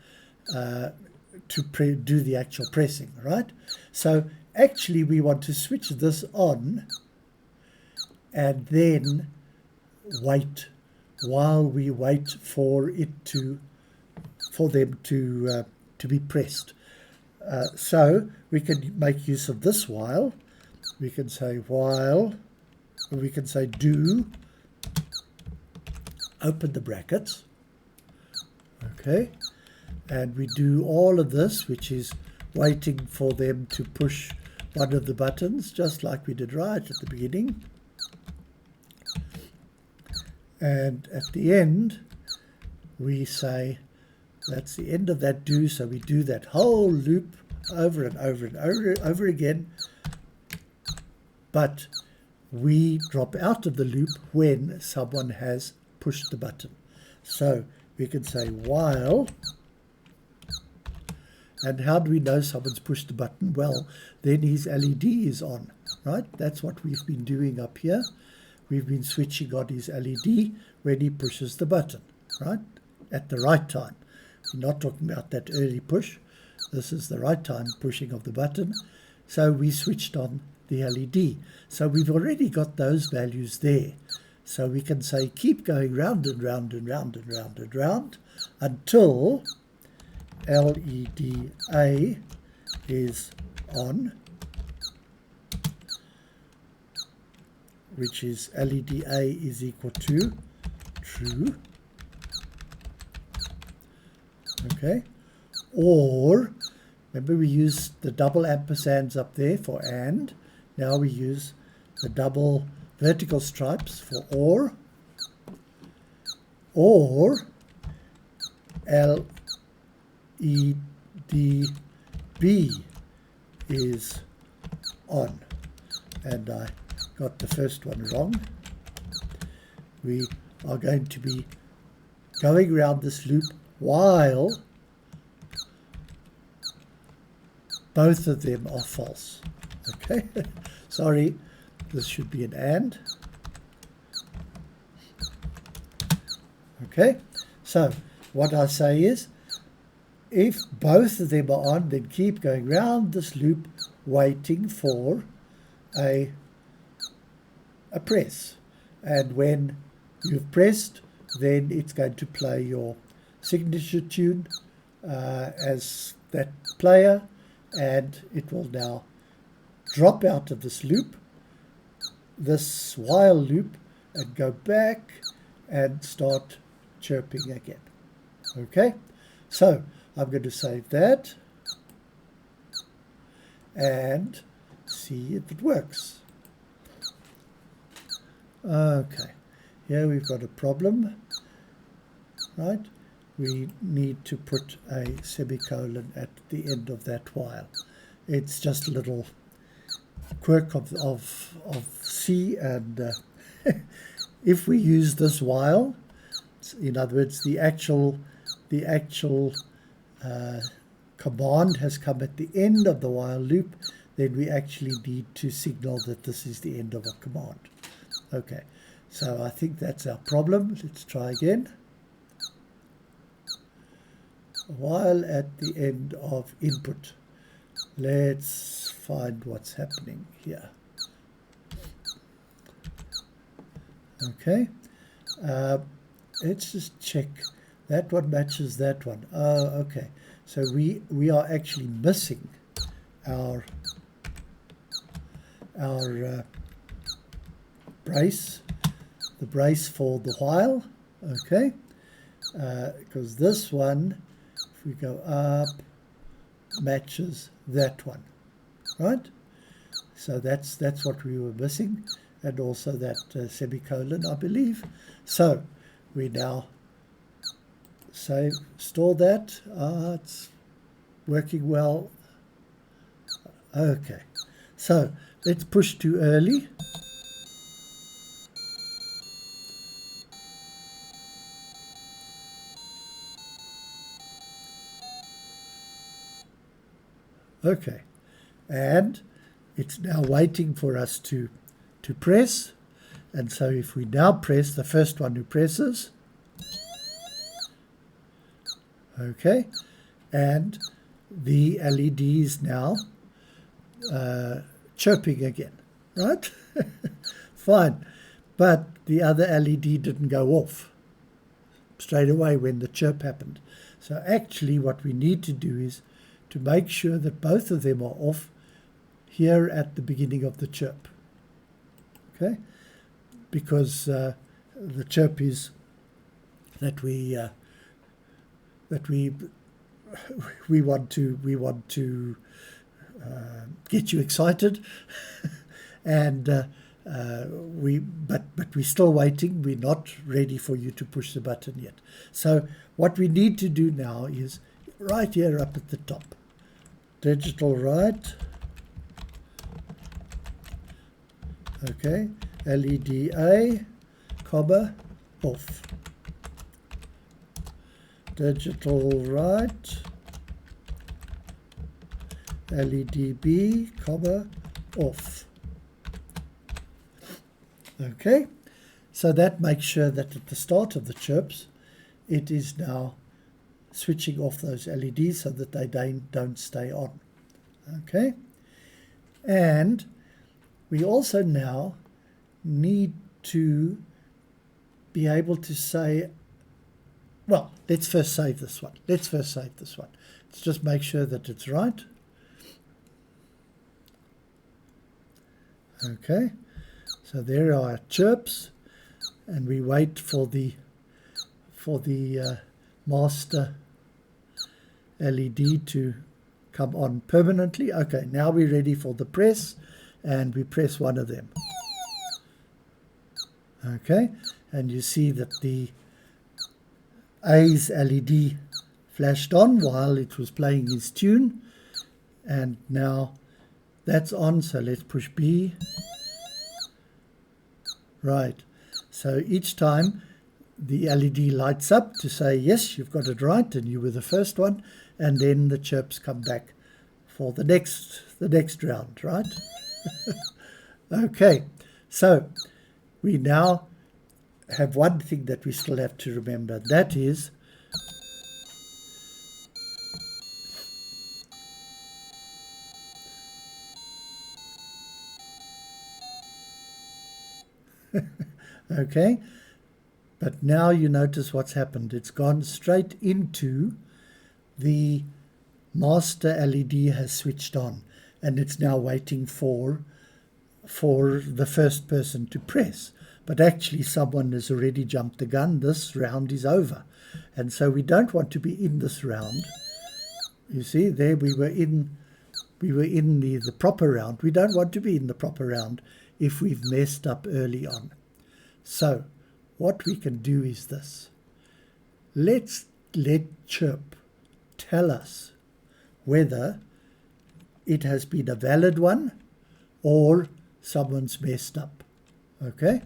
to do the actual pressing, right? So actually we want to switch this on and then wait while we wait for them to be pressed. So we can make use of this while. We can say while, or we can say do, open the brackets, okay, and we do all of this, which is waiting for them to push one of the buttons, just like we did right at the beginning. And at the end, we say that's the end of that do, so we do that whole loop over and over and over again, but we drop out of the loop when someone has pushed the button. So we can say while, and how do we know someone's pushed the button? Well, then his LED is on, right? That's what we've been doing up here. We've been switching on his LED when he pushes the button, right? At the right time. We're not talking about that early push. This is the right time pushing of the button. So we switched on the LED. So we've already got those values there. So we can say keep going round and round and round and round and round until LED A is on, which is LED A is equal to true. Okay, or remember we used the double ampersands up there for and. Now we use the double vertical stripes for or LED B is on. And I got the first one wrong. We are going to be going around this loop while both of them are false. Okay, sorry, this should be an AND. Okay, so what I say is, if both of them are on, then keep going round this loop waiting for a press. And when you've pressed, then it's going to play your signature tune as that player, and it will now drop out of this loop, this while loop, and go back and start chirping again. Okay, so I'm going to save that and see if it works. Okay, here we've got a problem, right? We need to put a semicolon at the end of that while. It's just a little quirk of C, and if we use this while, in other words, the actual command has come at the end of the while loop, then we actually need to signal that this is the end of a command. Okay, so I think that's our problem. Let's try again. While at the end of input. Let's find what's happening here. Okay, let's just check. That one matches that one. Oh, okay. So we are actually missing our brace, the brace for the while. Okay, because this one, if we go up, matches that one, right? So that's what we were missing, and also that semicolon, I believe. So we now store that. It's working well. Okay, so let's push to early. Okay, and it's now waiting for us to press, and so if we now press, the first one who presses, okay, and the LED is now chirping again, right? Fine, but the other LED didn't go off straight away when the chirp happened. So actually what we need to do is to make sure that both of them are off here at the beginning of the chirp. Okay, because the chirp is that we want to get you excited, and but we're still waiting. We're not ready for you to push the button yet. So what we need to do now is right here up at the top, digital right. Okay, LED A, comma, off. Digital right, LED B, comma, off. Okay, so that makes sure that at the start of the chirps, it is now switching off those LEDs so that they don't stay on. Okay, and we also now need to be able to say, well, let's first save this one. Let's just make sure that it's right. Okay, so there are our chirps, and we wait for the master LED to come on permanently. Okay, now we're ready for the press, and we press one of them. Okay, and you see that the A's LED flashed on while it was playing his tune, and now that's on, so let's push B. Right, so each time the LED lights up to say, yes, you've got it right, and you were the first one, and then the chirps come back for the next round, right? Okay, so we now have one thing that we still have to remember. That is okay, but now you notice what's happened. It's gone straight into the master LED has switched on, and it's now waiting for the first person to press. But actually someone has already jumped the gun. This round is over, and so we don't want to be in this round. You see, there we were in the proper round. We don't want to be in the proper round if we've messed up early on. So what we can do is this. Let's let chirp tell us whether it has been a valid one or someone's messed up. Okay,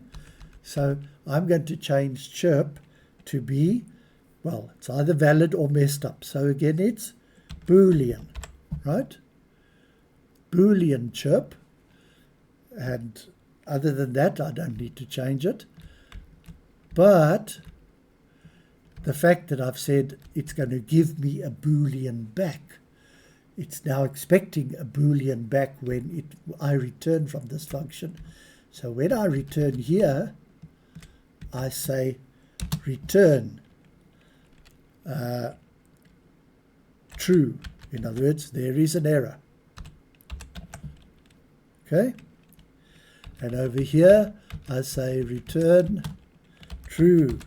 so I'm going to change chirp to be, well, it's either valid or messed up. So again, it's Boolean, right? Boolean chirp. And other than that, I don't need to change it. But the fact that I've said it's going to give me a Boolean back, it's now expecting a Boolean back when I return from this function. So when I return here, I say return true. In other words, there is an error. Okay? And over here, I say return true.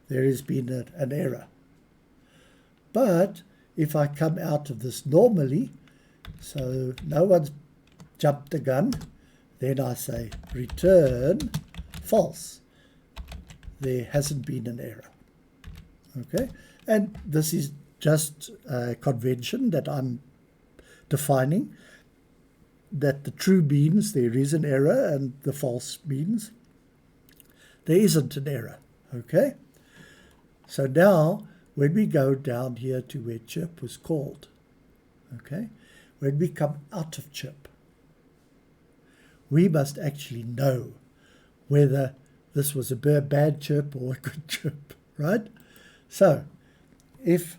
There has been an error. But if I come out of this normally, so no one's jumped the gun, then I say return false. There hasn't been an error. Okay? And this is just a convention that I'm defining, that the true means there is an error and the false means there isn't an error. Okay? So now, when we go down here to where chirp was called, okay, when we come out of chirp, we must actually know whether this was a bad chirp or a good chirp, right? So, if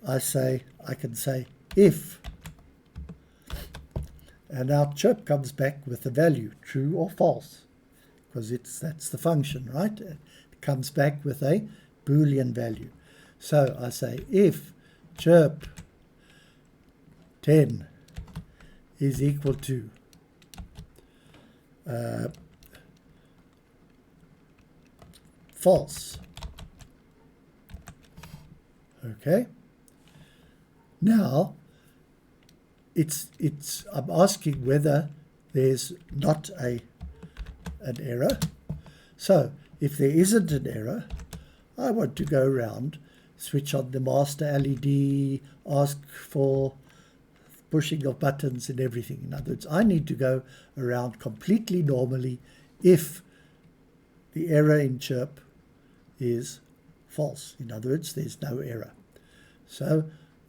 I can say if, and our chirp comes back with the value, true or false, because that's the function, right? It comes back with a Boolean value. So I say if chirp 10 is equal to false. Okay. Now I'm asking whether there's not an error. So if there isn't an error, I want to go around, switch on the master LED, ask for pushing of buttons and everything. In other words, I need to go around completely normally if the error in chirp is false. In other words, there's no error. So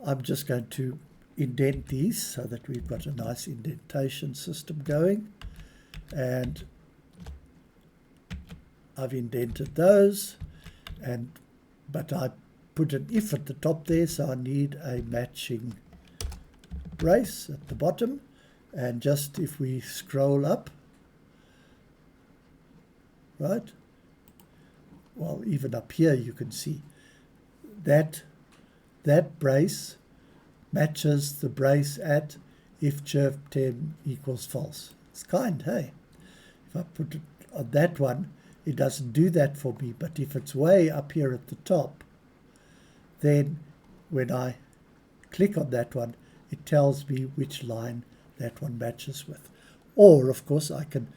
I'm just going to indent these so that we've got a nice indentation system going. And I've indented those, but I put an if at the top there, so I need a matching brace at the bottom. And just if we scroll up, right, well, even up here you can see that brace matches the brace at if chirp 10 equals false. It's kind, hey? If I put it on that one, it doesn't do that for me, but if it's way up here at the top, then when I click on that one, it tells me which line that one matches with. Or, of course, I can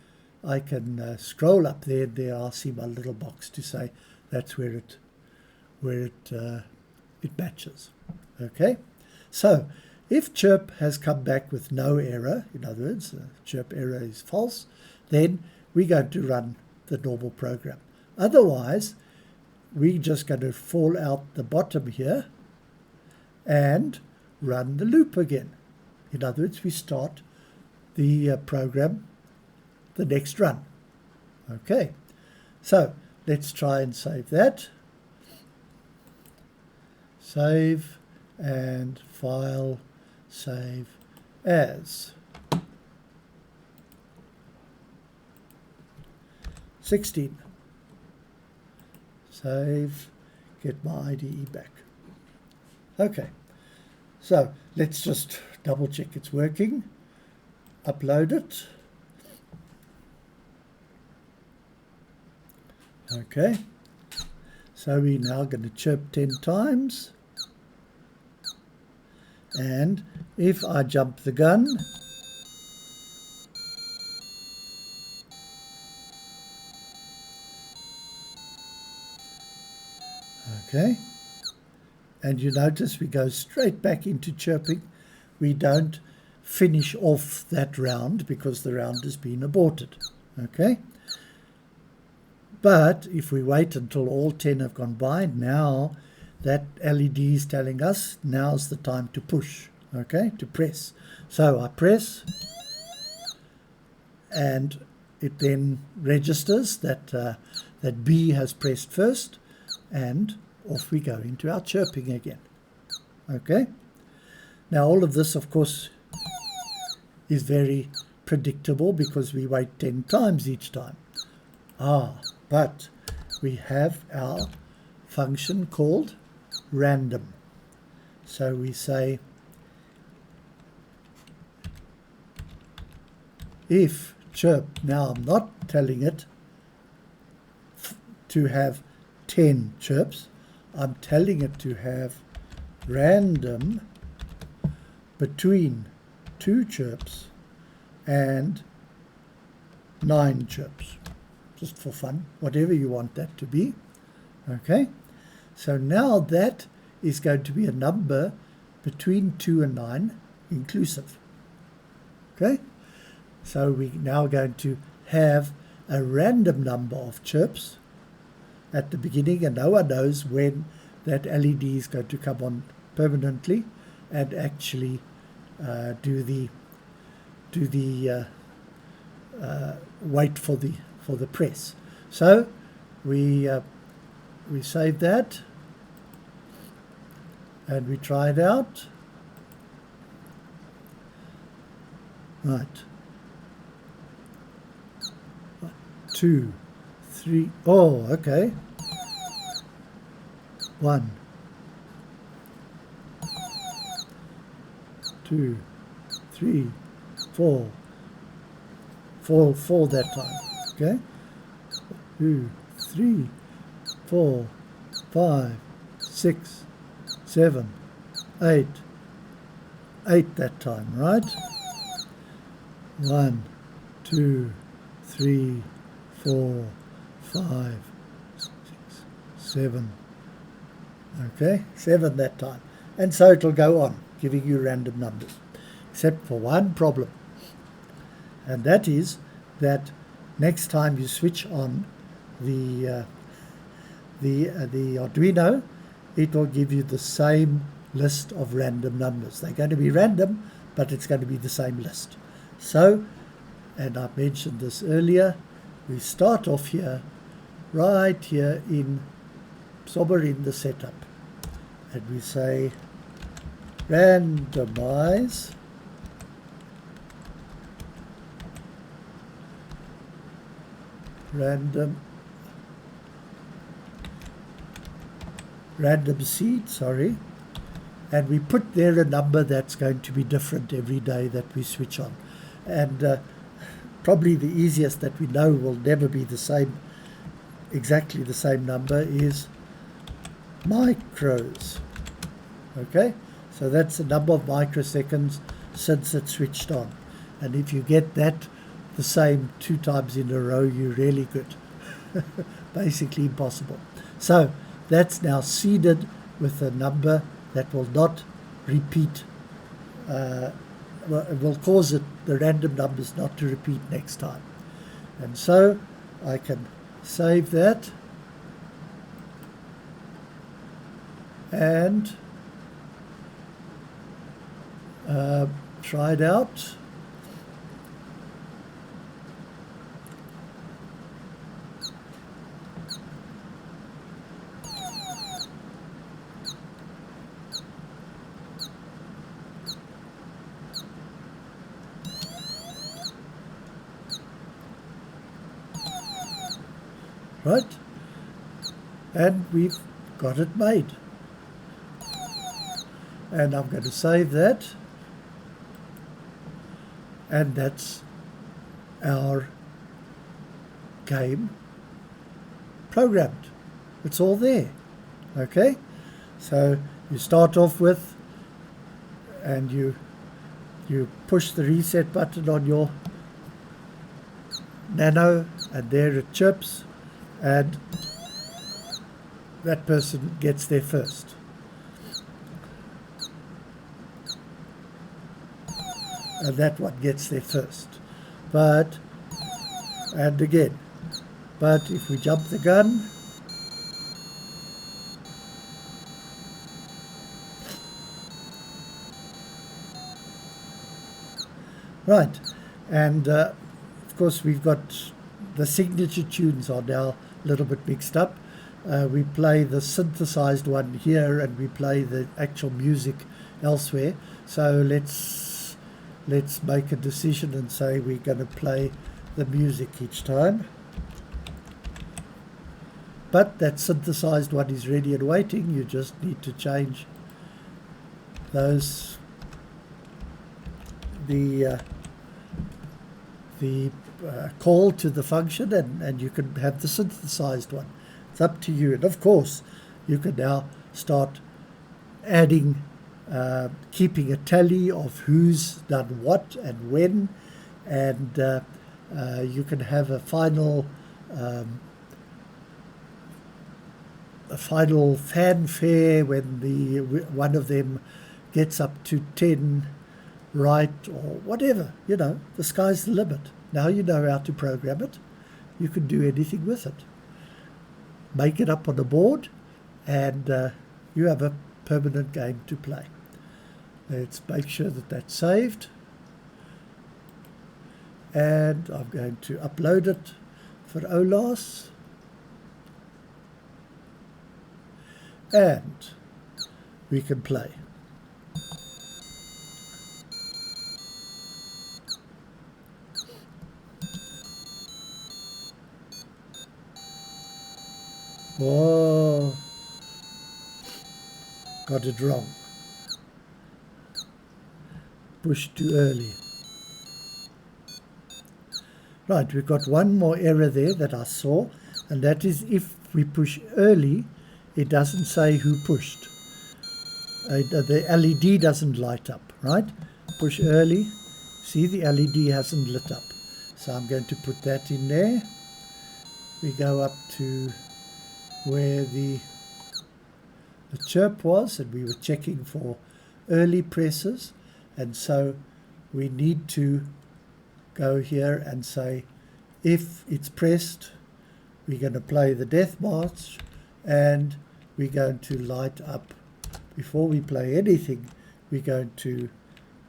scroll up there, and there I'll see my little box to say that's where it matches. Okay? So, if chirp has come back with no error, in other words, chirp error is false, then we're going to run the normal program. Otherwise, we're just going to fall out the bottom here and run the loop again. In other words, we start the program the next run. Okay, so let's try and save that. Save and file, save as. 16. Save, get my IDE back. Okay, so let's just double check it's working. Upload it. Okay, so we're now going to chirp 10 times. And if I jump the gun, okay, and you notice we go straight back into chirping. We don't finish off that round because the round has been aborted. Okay, but if we wait until all 10 have gone by, now that LED is telling us now's the time to push, okay, to press. So I press, and it then registers that that B has pressed first, and off we go into our chirping again. Okay, now all of this, of course, is very predictable because we wait 10 times each time. But we have our function called random. So we say if chirp, now I'm not telling it to have 10 chirps, I'm telling it to have random between 2 chirps and 9 chirps, just for fun, whatever you want that to be. Okay, so now that is going to be a number between 2 and 9 inclusive. Okay, so we're now going to have a random number of chirps at the beginning, and no one knows when that LED is going to come on permanently and actually do the wait for the press. So we save that and we try it out. Right. 2, 3. Oh, okay. 1, 2, 3, 4. 4 that time. Okay. 2, 3, 4, 5, 6, 7, 8. 8 that time, right? 1, 2, 3, 4, 5, 6, 7. Okay, 7 that time. And so it'll go on, giving you random numbers. Except for one problem. And that is that next time you switch on the Arduino, it will give you the same list of random numbers. They're going to be random, but it's going to be the same list. So, and I mentioned this earlier, we start off here, right here somewhere in the setup, and we say randomize random seed, sorry, and we put there a number that's going to be different every day that we switch on. And probably the easiest that we know will never be the same, exactly the same number, is micros. Okay, so that's the number of microseconds since it's switched on. And if you get that the same 2 times in a row, you're really good. Basically impossible. So that's now seeded with a number that will not repeat, will cause the random numbers not to repeat next time. And so I can save that and try it out. Right, and we've got it made, and I'm going to save that, and that's our game programmed. It's all there. Okay, so you start off with, and you push the reset button on your Nano, and there it chips, and that person gets there first. And that one gets there first. But, and again, but if we jump the gun, right, and of course we've got the signature tunes are now a little bit mixed up. We play the synthesized one here and we play the actual music elsewhere. So let's make a decision and say we're going to play the music each time. But that synthesized one is ready and waiting. You just need to change those, the call to the function, and you can have the synthesized one. It's up to you. And of course, you can now start adding, keeping a tally of who's done what and when, and you can have a final fanfare when the one of them gets up to 10 right, or whatever. You know, the sky's the limit. Now you know how to program it. You can do anything with it. Make it up on a board, and you have a permanent game to play. Let's make sure that that's saved. And I'm going to upload it for OLAS. And we can play. Whoa, got it wrong. Pushed too early. Right, we've got one more error there that I saw, and that is if we push early, it doesn't say who pushed. The LED doesn't light up, right? Push early, see, the LED hasn't lit up. So I'm going to put that in there. We go up to where the chirp was, and we were checking for early presses, and so we need to go here and say if it's pressed, we're going to play the death march, and we're going to light up. Before we play anything, we're going to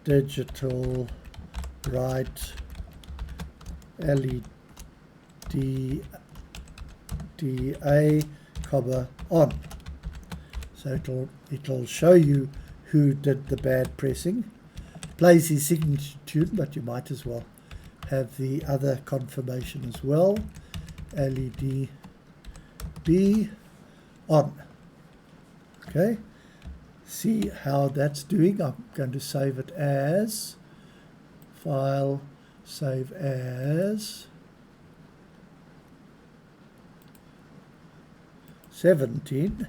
digital bright LED DA, on. So it'll show you who did the bad pressing. Plays his signature tune, but you might as well have the other confirmation as well. LED B on. Okay, see how that's doing. I'm going to save it as file, save as 17.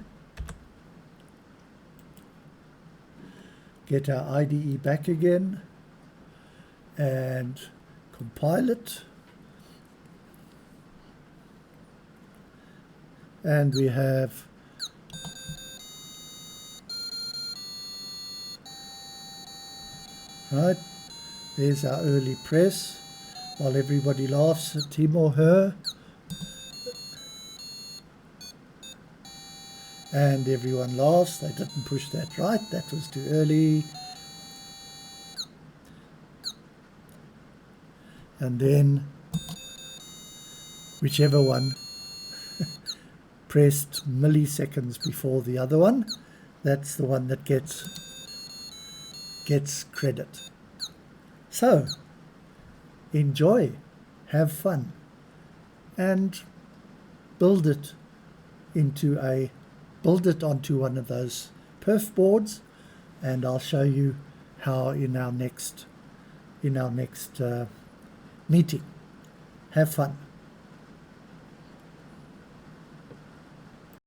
Get our IDE back again and compile it. And we have right, there's our early press while everybody laughs at him or her. And everyone laughs. They didn't push that right. That was too early. And then whichever one pressed milliseconds before the other one, that's the one that gets credit. So enjoy, have fun, and build it onto one of those perf boards, and I'll show you how in our next meeting. Have fun.